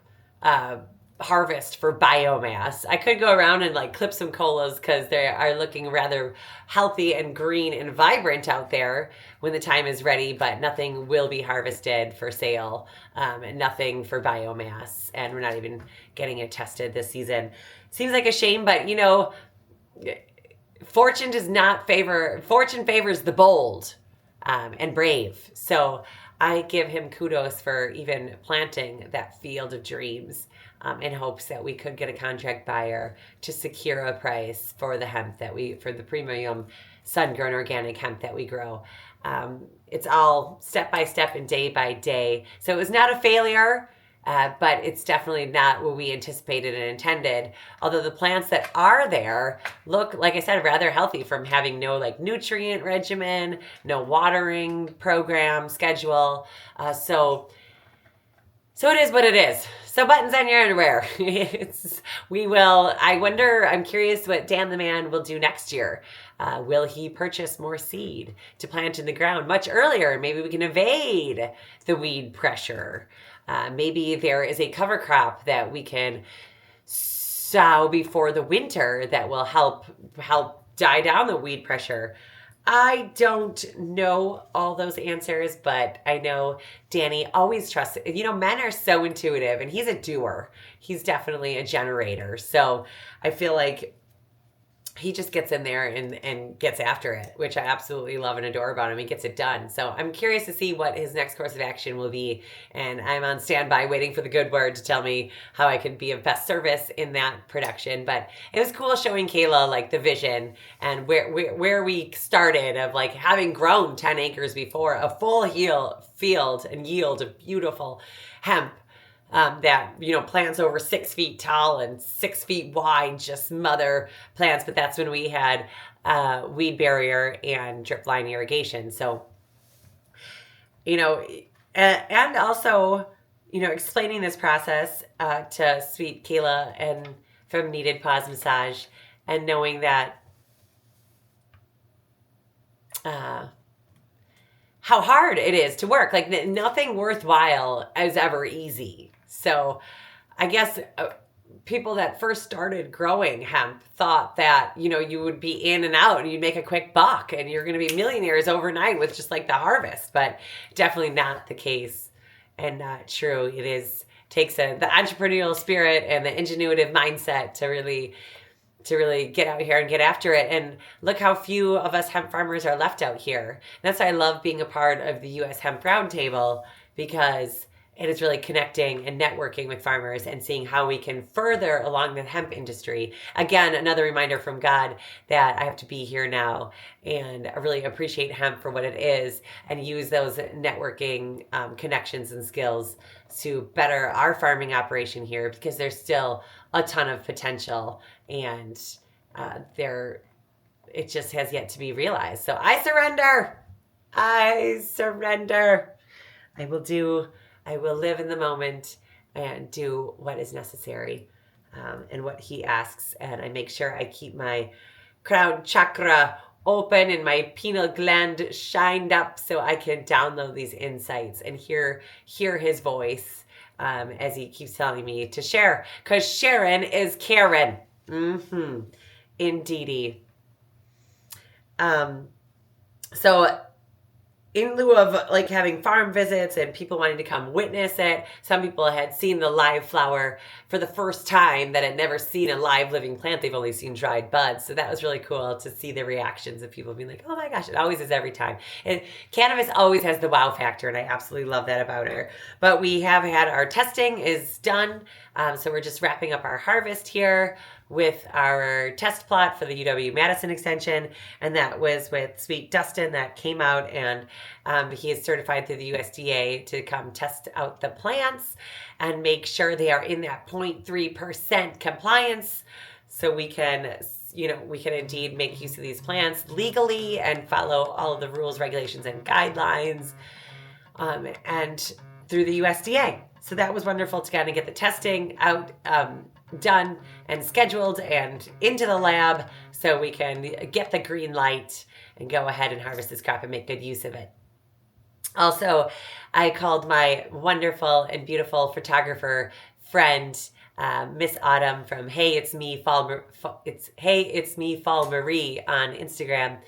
harvest for biomass. I could go around and like clip some colas because they are looking rather healthy and green and vibrant out there when the time is ready, but nothing will be harvested for sale, and nothing for biomass. And we're not even getting it tested this season. Seems like a shame, but fortune favors the bold. And brave. So I give him kudos for even planting that field of dreams, in hopes that we could get a contract buyer to secure a price for the hemp for the premium sun-grown organic hemp that we grow. It's all step by step and day by day. So it was not a failure. But it's definitely not what we anticipated and intended. Although the plants that are there look, like I said, rather healthy from having no like nutrient regimen, no watering program schedule. So it is what it is. So buttons on your underwear. I'm curious what Dan the Man will do next year. Will he purchase more seed to plant in the ground much earlier? Maybe we can evade the weed pressure. Maybe there is a cover crop that we can sow before the winter that will help die down the weed pressure. I don't know all those answers, but I know Danny always trusts it. Men are so intuitive, and he's a doer. He's definitely a generator. So I feel like he just gets in there and gets after it, which I absolutely love and adore about him. He gets it done. So I'm curious to see what his next course of action will be. And I'm on standby waiting for the good word to tell me how I could be of best service in that production. But it was cool showing Kayla like the vision and where we started of like having grown 10 acres before, a full field and yield of beautiful hemp. That plants over 6 feet tall and 6 feet wide, just mother plants. But that's when we had weed barrier and drip line irrigation. So, and also, explaining this process to sweet Kayla and from Needed Pause Massage, and knowing that how hard it is to work. Like nothing worthwhile is ever easy. So I guess people that first started growing hemp thought that, you would be in and out and you'd make a quick buck and you're going to be millionaires overnight with just like the harvest, but definitely not the case and not true. Takes the entrepreneurial spirit and the ingenuitive mindset to really get out here and get after it. And look how few of us hemp farmers are left out here. And that's why I love being a part of the U.S. Hemp Roundtable, because it is really connecting and networking with farmers and seeing how we can further along the hemp industry. Again, another reminder from God that I have to be here now, and I really appreciate hemp for what it is and use those networking connections and skills to better our farming operation here, because there's still a ton of potential and it just has yet to be realized. So I surrender. I will live in the moment and do what is necessary and what he asks. And I make sure I keep my crown chakra open and my pineal gland shined up so I can download these insights and hear his voice as he keeps telling me to share. Because Sharon is Karen. Indeedy. So in lieu of like having farm visits and people wanting to come witness it, some people had seen the live flower for the first time that had never seen a live living plant. They've only seen dried buds. So that was really cool to see the reactions of people being like, oh my gosh, it always is every time. And cannabis always has the wow factor, and I absolutely love that about her. But we have had our testing is done. So we're just wrapping up our harvest here with our test plot for the UW-Madison extension, and that was with Sweet Dustin that came out, and he is certified through the USDA to come test out the plants and make sure they are in that 0.3% compliance, so we can indeed make use of these plants legally and follow all of the rules, regulations, and guidelines, and through the USDA. So that was wonderful to kind of get the testing out, done and scheduled and into the lab so we can get the green light and go ahead and harvest this crop and make good use of it. Also, I called my wonderful and beautiful photographer friend, Miss Autumn from Hey It's Me Fall Marie on Instagram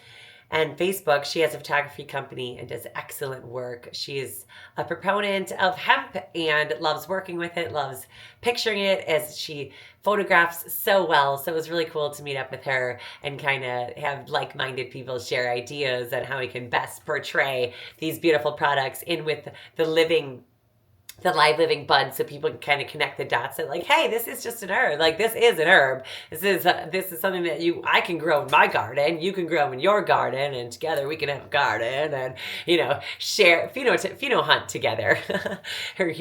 and Facebook. She has a photography company and does excellent work. She is a proponent of hemp and loves working with it, loves picturing it as she photographs so well. So it was really cool to meet up with her and kind of have like-minded people share ideas on how we can best portray these beautiful products in with the live living bud, so people can kind of connect the dots and like, hey, this is just an herb. Like, this is an herb. This is something that I can grow in my garden. You can grow in your garden, and together we can have a garden and share pheno hunt together, or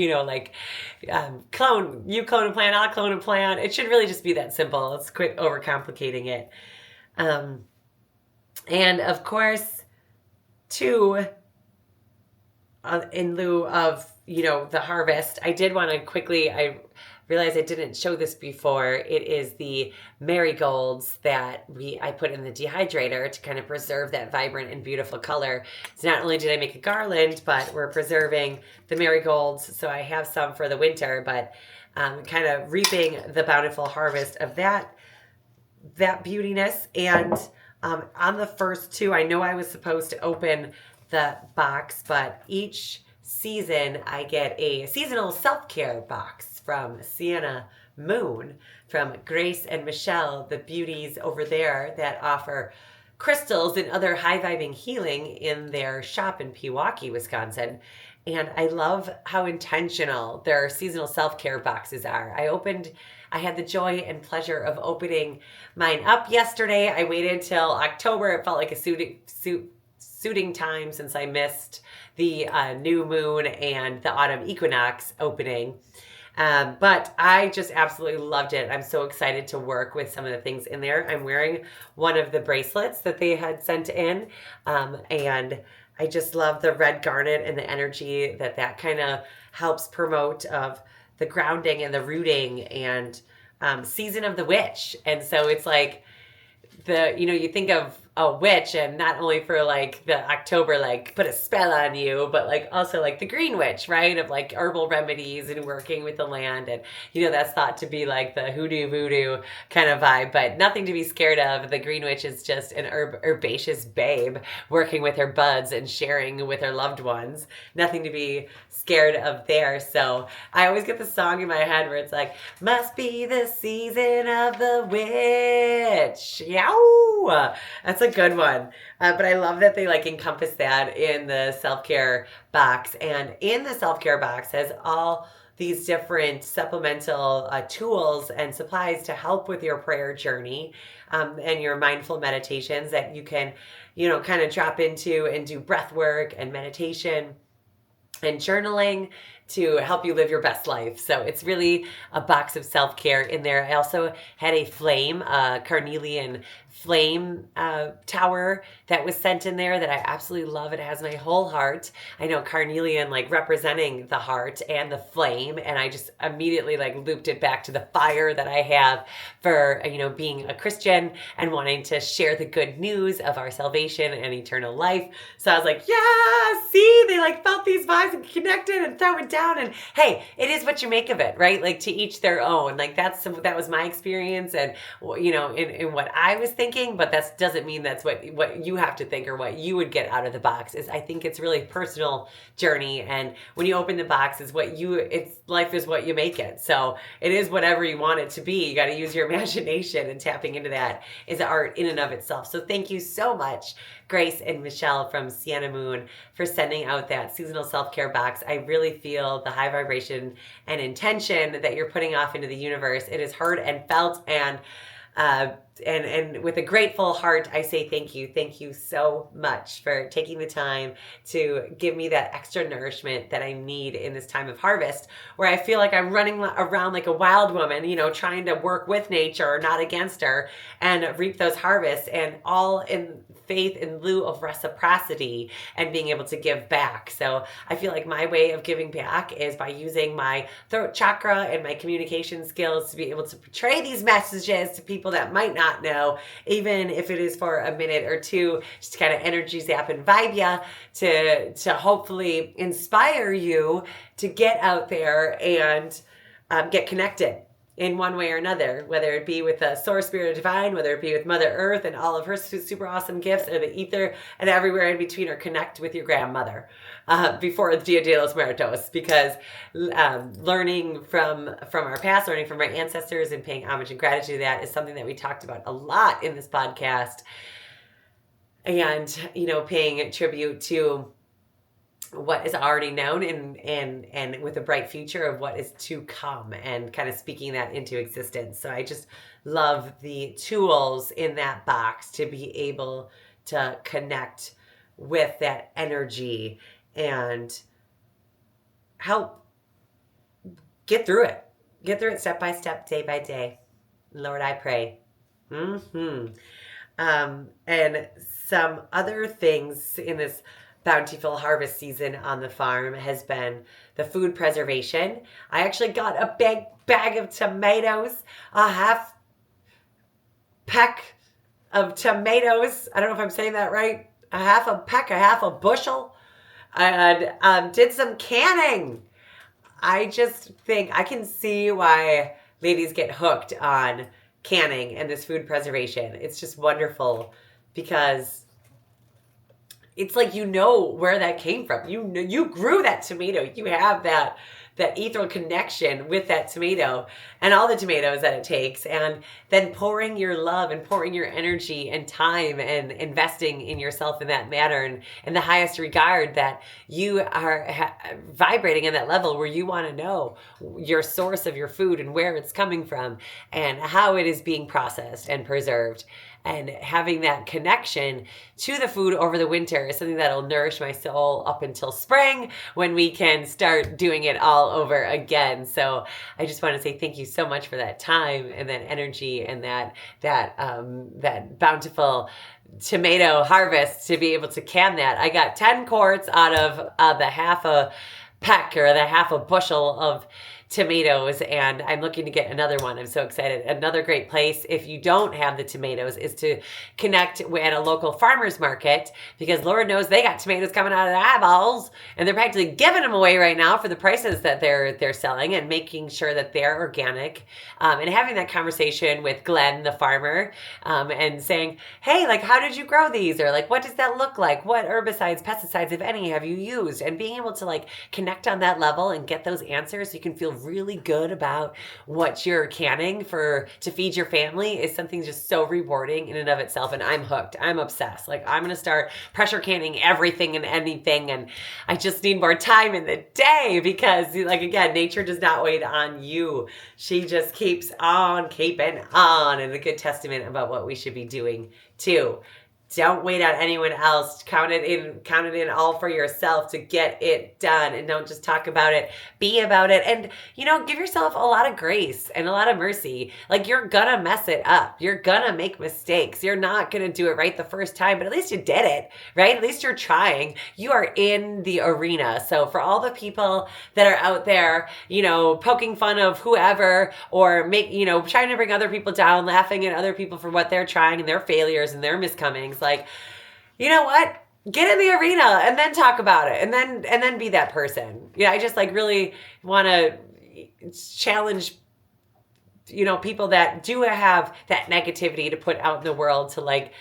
clone a plant, I'll clone a plant. It should really just be that simple. Let's quit overcomplicating it. And of course, too, in lieu of the harvest, I did want to quickly, I realized I didn't show this before. It is the marigolds that I put in the dehydrator to kind of preserve that vibrant and beautiful color. So not only did I make a garland, but we're preserving the marigolds. So I have some for the winter, but kind of reaping the bountiful harvest of that beautiness. And on the first two, I know I was supposed to open the box, but each season I get a seasonal self-care box from Sienna Moon, from Grace and Michelle, the beauties over there that offer crystals and other high-vibing healing in their shop in Pewaukee, Wisconsin. And I love how intentional their seasonal self-care boxes are. I had the joy and pleasure of opening mine up yesterday. I waited till October. It felt like a suiting time since I missed the new moon and the autumn equinox opening. But I just absolutely loved it. I'm so excited to work with some of the things in there. I'm wearing one of the bracelets that they had sent in, and I just love the red garnet and the energy that kind of helps promote of the grounding and the rooting and season of the witch. And so it's like you think of a witch, and not only for like the October, like put a spell on you, but like also like the green witch, right? Of like herbal remedies and working with the land. And, that's thought to be like the hoodoo voodoo kind of vibe, but nothing to be scared of. The green witch is just an herbaceous babe working with her buds and sharing with her loved ones. Nothing to be scared of there. So I always get the song in my head where it's like, must be the season of the witch. Yow! That's a good one. But I love that they like encompass that in the self-care box. And in the self-care box has all these different supplemental tools and supplies to help with your prayer journey and your mindful meditations that you can, kind of drop into and do breath work and meditation and journaling to help you live your best life. So it's really a box of self-care in there. I also had a flame, carnelian flame tower that was sent in there that I absolutely love. It has my whole heart. I know carnelian like representing the heart and the flame, and I just immediately like looped it back to the fire that I have for being a Christian and wanting to share the good news of our salvation and eternal life. So I was like, yeah, see, they like felt these vibes and connected and throw it down, and hey, it is what you make of it, right? Like to each their own. Like that was my experience, and in what I was thinking, but that doesn't mean that's what you have to think or what you would get out of the box. I think it's really a personal journey, and when you open the box, life is what you make it. So it is whatever you want it to be. You got to use your imagination, and tapping into that is art in and of itself. So thank you so much, Grace and Michelle from Sienna Moon, for sending out that seasonal self-care box. I really feel the high vibration and intention that you're putting off into the universe. It is heard and felt, and with a grateful heart, I say thank you. Thank you so much for taking the time to give me that extra nourishment that I need in this time of harvest, where I feel like I'm running around like a wild woman, trying to work with nature, not against her, and reap those harvests, and all in faith in lieu of reciprocity and being able to give back. So I feel like my way of giving back is by using my throat chakra and my communication skills to be able to portray these messages to people that might not know, even if it is for a minute or two, just to kind of energy zap and vibe ya to hopefully inspire you to get out there and get connected in one way or another, whether it be with the source spirit of divine, whether it be with Mother Earth and all of her super awesome gifts, or the ether, and everywhere in between, or connect with your grandmother before Dia de los Muertos, because learning from our past, learning from our ancestors, and paying homage and gratitude to that is something that we talked about a lot in this podcast. And, paying tribute to what is already known and with a bright future of what is to come, and kind of speaking that into existence. So I just love the tools in that box to be able to connect with that energy and help get through it step by step, day by day. Lord, I pray. And some other things in this bountiful harvest season on the farm has been the food preservation. I actually got a big bag of tomatoes, a half peck of tomatoes. I don't know if I'm saying that right. A half a peck, a half a bushel, and did some canning. I just think I can see why ladies get hooked on canning and this food preservation. It's just wonderful because it's like you know where that came from. You know, you grew that tomato. You have that ethereal connection with that tomato and all the tomatoes that it takes, and then pouring your love and pouring your energy and time and investing in yourself in that matter and in the highest regard, that you are vibrating in that level where you want to know your source of your food and where it's coming from and how it is being processed and preserved. And having that connection to the food over the winter is something that'll nourish my soul up until spring, when we can start doing it all over again. So I just want to say thank you so much for that time and that energy and that bountiful tomato harvest to be able to can that. I got 10 quarts out of the half a peck or the half a bushel of tomatoes, and I'm looking to get another one. I'm so excited. Another great place, if you don't have the tomatoes, is to connect at a local farmer's market, because Lord knows they got tomatoes coming out of their eyeballs, and they're practically giving them away right now for the prices that they're selling, and making sure that they're organic, and having that conversation with Glenn, the farmer, and saying, hey, like, how did you grow these? Or like, what does that look like? What herbicides, pesticides, if any, have you used? And being able to like connect on that level and get those answers so you can feel really good about what you're canning to feed your family is something just so rewarding in and of itself. And I'm hooked. I'm obsessed. Like, I'm going to start pressure canning everything and anything. And I just need more time in the day because, like, again, nature does not wait on you. She just keeps on keeping on. And a good testament about what we should be doing too. Don't wait on anyone else. Count it in all for yourself to get it done. And don't just talk about it, be about it. And, give yourself a lot of grace and a lot of mercy. Like, you're gonna mess it up. You're gonna make mistakes. You're not gonna do it right the first time, but at least you did it, right? At least you're trying. You are in the arena. So for all the people that are out there, poking fun of whoever, or trying to bring other people down, laughing at other people for what they're trying and their failures and their miscomings, like, you know what? Get in the arena and then talk about it and then be that person. I just like really want to challenge, people that do have that negativity to put out in the world to like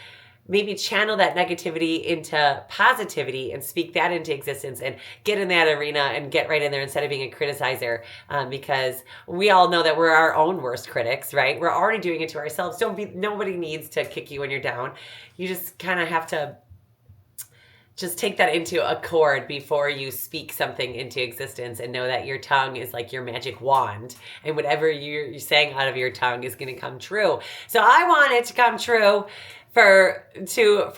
maybe channel that negativity into positivity and speak that into existence and get in that arena and get right in there instead of being a criticizer, because we all know that we're our own worst critics, right? We're already doing it to ourselves. Nobody needs to kick you when you're down. You just kind of have to just take that into accord before you speak something into existence, and know that your tongue is like your magic wand, and whatever you're saying out of your tongue is going to come true. So I want it to come true for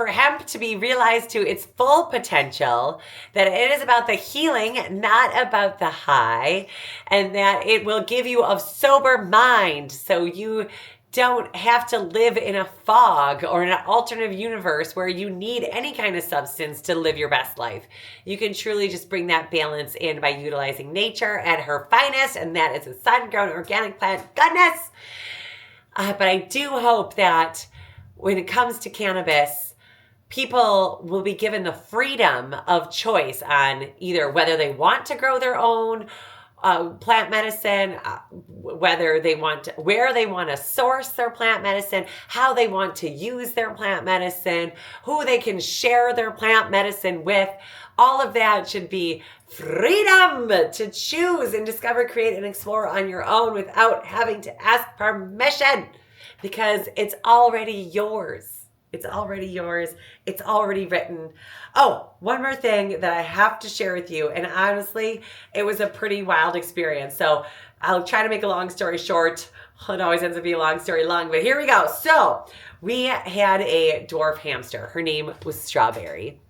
hemp to be realized to its full potential, that it is about the healing, not about the high, and that it will give you a sober mind so you don't have to live in a fog or in an alternative universe where you need any kind of substance to live your best life. You can truly just bring that balance in by utilizing nature at her finest, and that is a sun-grown organic plant goodness. But I do hope that when it comes to cannabis, people will be given the freedom of choice on either whether they want to grow their own plant medicine, where they want to source their plant medicine, how they want to use their plant medicine, who they can share their plant medicine with. All of that should be freedom to choose and discover, create, and explore on your own without having to ask permission, because it's already yours. It's already yours. It's already written. Oh, one more thing that I have to share with you. And honestly, it was a pretty wild experience. So I'll try to make a long story short. It always ends up being a long story long, but here we go. So we had a dwarf hamster. Her name was Strawberry.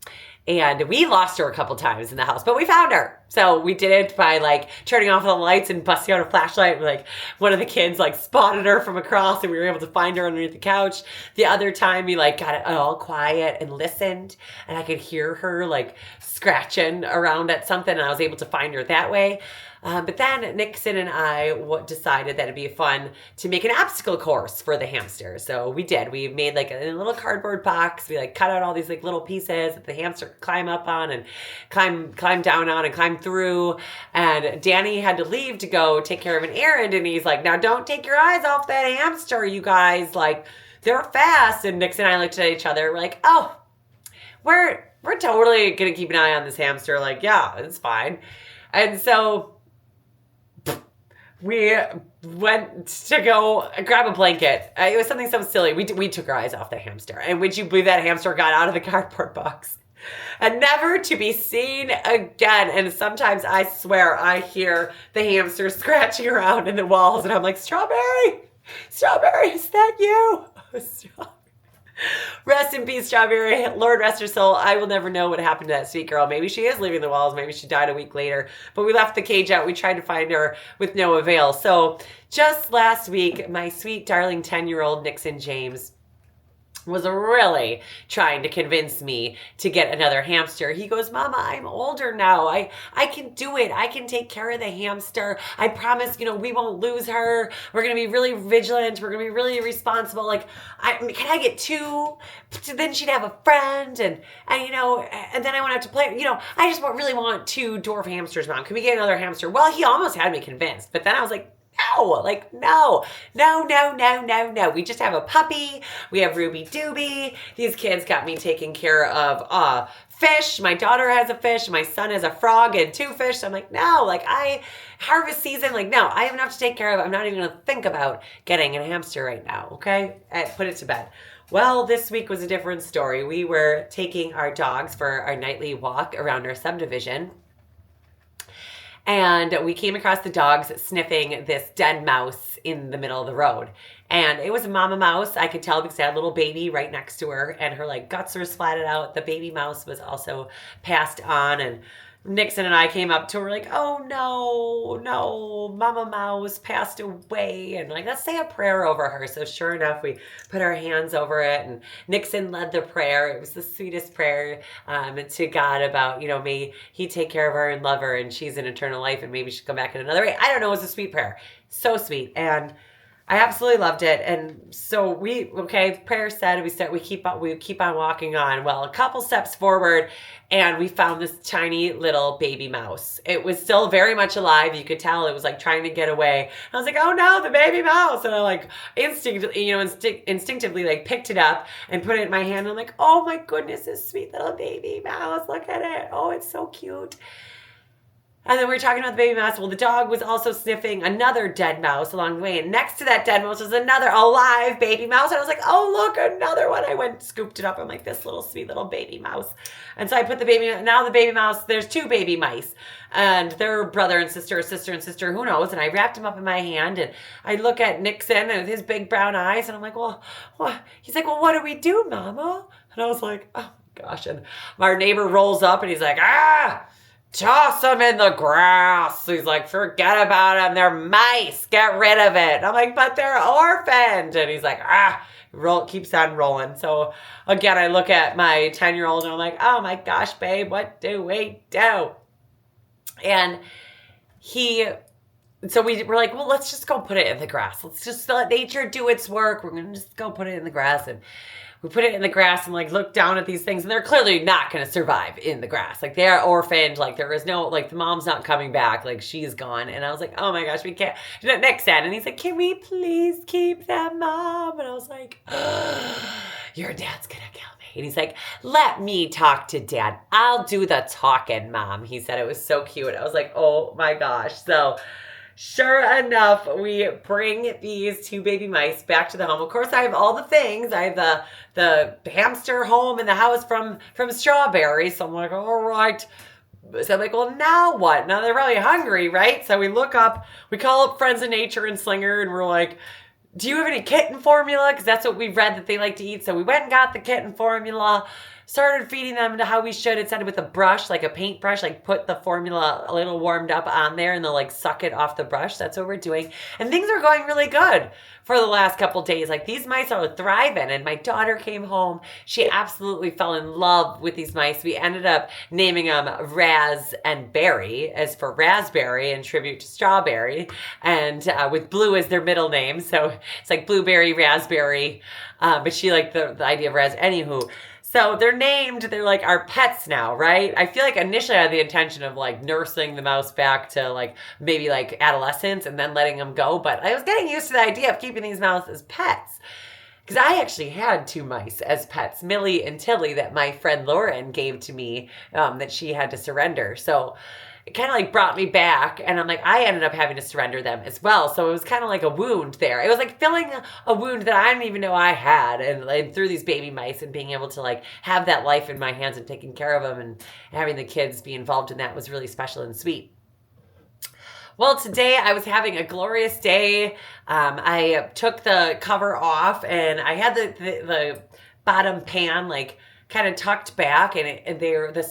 And we lost her a couple times in the house, but we found her. So we did it by like turning off all the lights and busting out a flashlight. Like one of the kids like spotted her from across and we were able to find her underneath the couch. The other time we like got it all quiet and listened and I could hear her like scratching around at something and I was able to find her that way. But then Nixon and I decided that it'd be fun to make an obstacle course for the hamster. So we did. We made like a little cardboard box. We like cut out all these like little pieces that the hamster could climb up on and climb down on and climb through. And Danny had to leave to go take care of an errand. And he's like, now don't take your eyes off that hamster, you guys. Like, they're fast. And Nixon and I looked at each other. We're like, oh, we're totally going to keep an eye on this hamster. Like, yeah, it's fine. And so we went to go grab a blanket. It was something so silly. We took our eyes off the hamster. And would you believe that hamster got out of the cardboard box? And never to be seen again. And sometimes I swear I hear the hamster scratching around in the walls. And I'm like, Strawberry, is that you? Strawberry. Rest in peace, Strawberry. Lord rest her soul. I will never know what happened to that sweet girl. Maybe she is leaving the walls. Maybe she died a week later. But we left the cage out. We tried to find her with no avail. So just last week, my sweet, darling 10-year-old Nixon James was really trying to convince me to get another hamster. He goes, Mama, I'm older now. I can do it. I can take care of the hamster. I promise, we won't lose her. We're going to be really vigilant. We're going to be really responsible. Like, can I get two? Then she'd have a friend and then I won't have to play. I just really want two dwarf hamsters, Mom. Can we get another hamster? Well, he almost had me convinced, but then I was like, no. We just have a puppy. We have Ruby Dooby. These kids got me taking care of fish. My daughter has a fish. My son has a frog and 2 fish. So I'm like, no, harvest season. No, I have enough to take care of. I'm not even going to think about getting a hamster right now. Okay. Put it to bed. Well, this week was a different story. We were taking our dogs for our nightly walk around our subdivision. And we came across the dogs sniffing this dead mouse in the middle of the road. And it was a mama mouse. I could tell because I had a little baby right next to her and her guts were splatted out. The baby mouse was also passed on. And Nixon and I came up to her like, oh no, mama mouse passed away. And let's say a prayer over her. So sure enough, we put our hands over it and Nixon led the prayer. It was the sweetest prayer to God about, may he take care of her and love her and she's in eternal life and maybe she'll come back in another way. I don't know. It was a sweet prayer. So sweet. And I absolutely loved it. And so prayer said, we keep on walking on. Well, a couple steps forward and we found this tiny little baby mouse. It was still very much alive. You could tell it was trying to get away. And I was like, oh no, the baby mouse. And I instinctively picked it up and put it in my hand. And I'm like, oh my goodness, this sweet little baby mouse. Look at it. Oh, it's so cute. And then we were talking about the baby mouse. Well, the dog was also sniffing another dead mouse along the way. And next to that dead mouse was another alive baby mouse. And I was like, oh, look, another one. I went and scooped it up. I'm like, this little sweet little baby mouse. And so I put the baby mouse, there's 2 baby mice. And they're brother and sister, who knows? And I wrapped them up in my hand. And I look at Nixon with his big brown eyes. And I'm like, well, what? He's like, well, what do we do, Mama? And I was like, oh, gosh. And our neighbor rolls up and he's like, toss them in the grass. He's like, forget about them. They're mice. Get rid of it. And I'm like, but they're orphaned. And he's like, keeps on rolling. So again, I look at my 10-year-old and I'm like, oh my gosh, babe, what do we do? And so we were like, well, let's just go put it in the grass. Let's just let nature do its work. We're going to just go put it in the grass. And we put it in the grass and look down at these things and they're clearly not going to survive in the grass. They are orphaned. There is no, the mom's not coming back. She's gone. And I was like, oh my gosh, we can't. Nixon. And he's like, can we please keep them, Mom? And I was like, your dad's going to kill me. And he's like, let me talk to Dad. I'll do the talking, Mom. He said it was so cute. I was like, oh my gosh. So sure enough, we bring these 2 baby mice back to the home. Of course, I have all the things. I have the hamster home in the house from Strawberry. So I'm like, all right. So I'm like, well, now what? Now they're probably hungry, right? So we call up Friends of Nature and Slinger, and we're like, do you have any kitten formula? Because that's what we've read that they like to eat. So we went and got the kitten formula. started feeding them to how we should. It started with a brush, like a paintbrush, like put the formula a little warmed up on there and they'll like suck it off the brush. That's what we're doing. And things are going really good for the last couple days. Like these mice are thriving. And my daughter came home. She absolutely fell in love with these mice. We ended up naming them Raz and Berry, as for raspberry in tribute to strawberry, and with Blue as their middle name. So it's like blueberry, raspberry, but she liked the idea of Raz. Anywho, so they're named, they're like our pets now, right? I feel like initially I had the intention of like nursing the mouse back to like maybe like adolescence and then letting them go. But I was getting used to the idea of keeping these mice as pets. Because I actually had 2 mice as pets, Millie and Tilly, that my friend Lauren gave to me that she had to surrender. So it kind of like brought me back, and I'm like, I ended up having to surrender them as well. So it was kind of like a wound there. It was like filling a wound that I didn't even know I had, and through these baby mice and being able to like have that life in my hands and taking care of them and having the kids be involved in that was really special and sweet. Well, today I was having a glorious day. I took the cover off and I had the bottom pan like kind of tucked back, and the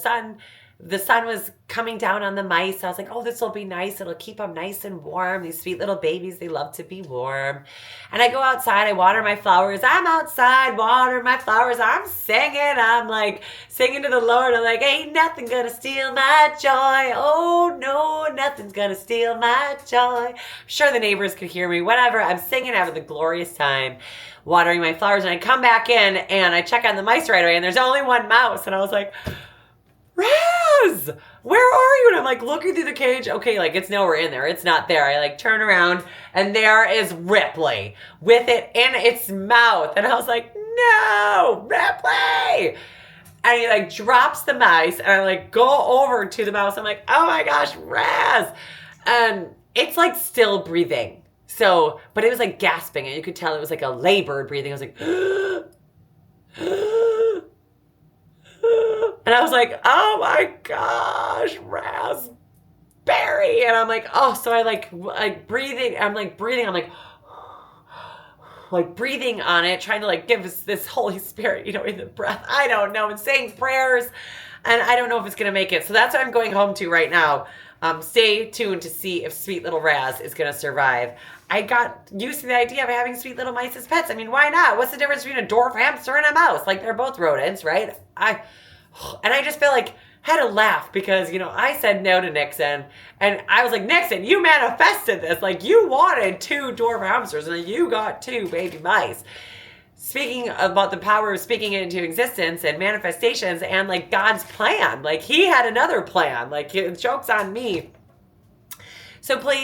sun was coming down on the mice. I was like, oh, this will be nice. It'll keep them nice and warm. These sweet little babies, they love to be warm. And I go outside, I water my flowers. I'm outside, water my flowers. I'm singing. I'm like singing to the Lord. I'm like, ain't nothing gonna steal my joy. Oh no, nothing's gonna steal my joy. I'm sure the neighbors could hear me, whatever. I'm singing, having the glorious time, watering my flowers. And I come back in and I check on the mice right away, and there's only one mouse. And I was like, Raz, where are you? And I'm like looking through the cage. Okay, like it's nowhere in there. It's not there. I like turn around and there is Ripley with it in its mouth. And I was like, no, Ripley. And he like drops the mice, and I like go over to the mouse. I'm like, oh my gosh, Raz. And it's like still breathing. So, but it was like gasping, and you could tell it was like a labored breathing. I was like, and I was like, oh my gosh, raspberry. And I'm like, oh, so I like breathing. I'm like breathing. I'm like breathing on it, trying to like give us this Holy Spirit, in the breath. I don't know, and saying prayers. And I don't know if it's going to make it. So that's what I'm going home to right now. Stay tuned to see if sweet little Raz is going to survive. I got used to the idea of having sweet little mice as pets. I mean, why not? What's the difference between a dwarf hamster and a mouse? Like, they're both rodents, right? And I just feel like I had to laugh because, I said no to Nixon. And I was like, Nixon, you manifested this. Like, you wanted 2 dwarf hamsters and you got 2 baby mice. Speaking about the power of speaking it into existence and manifestations and like God's plan. Like, he had another plan. Like, joke's on me. So please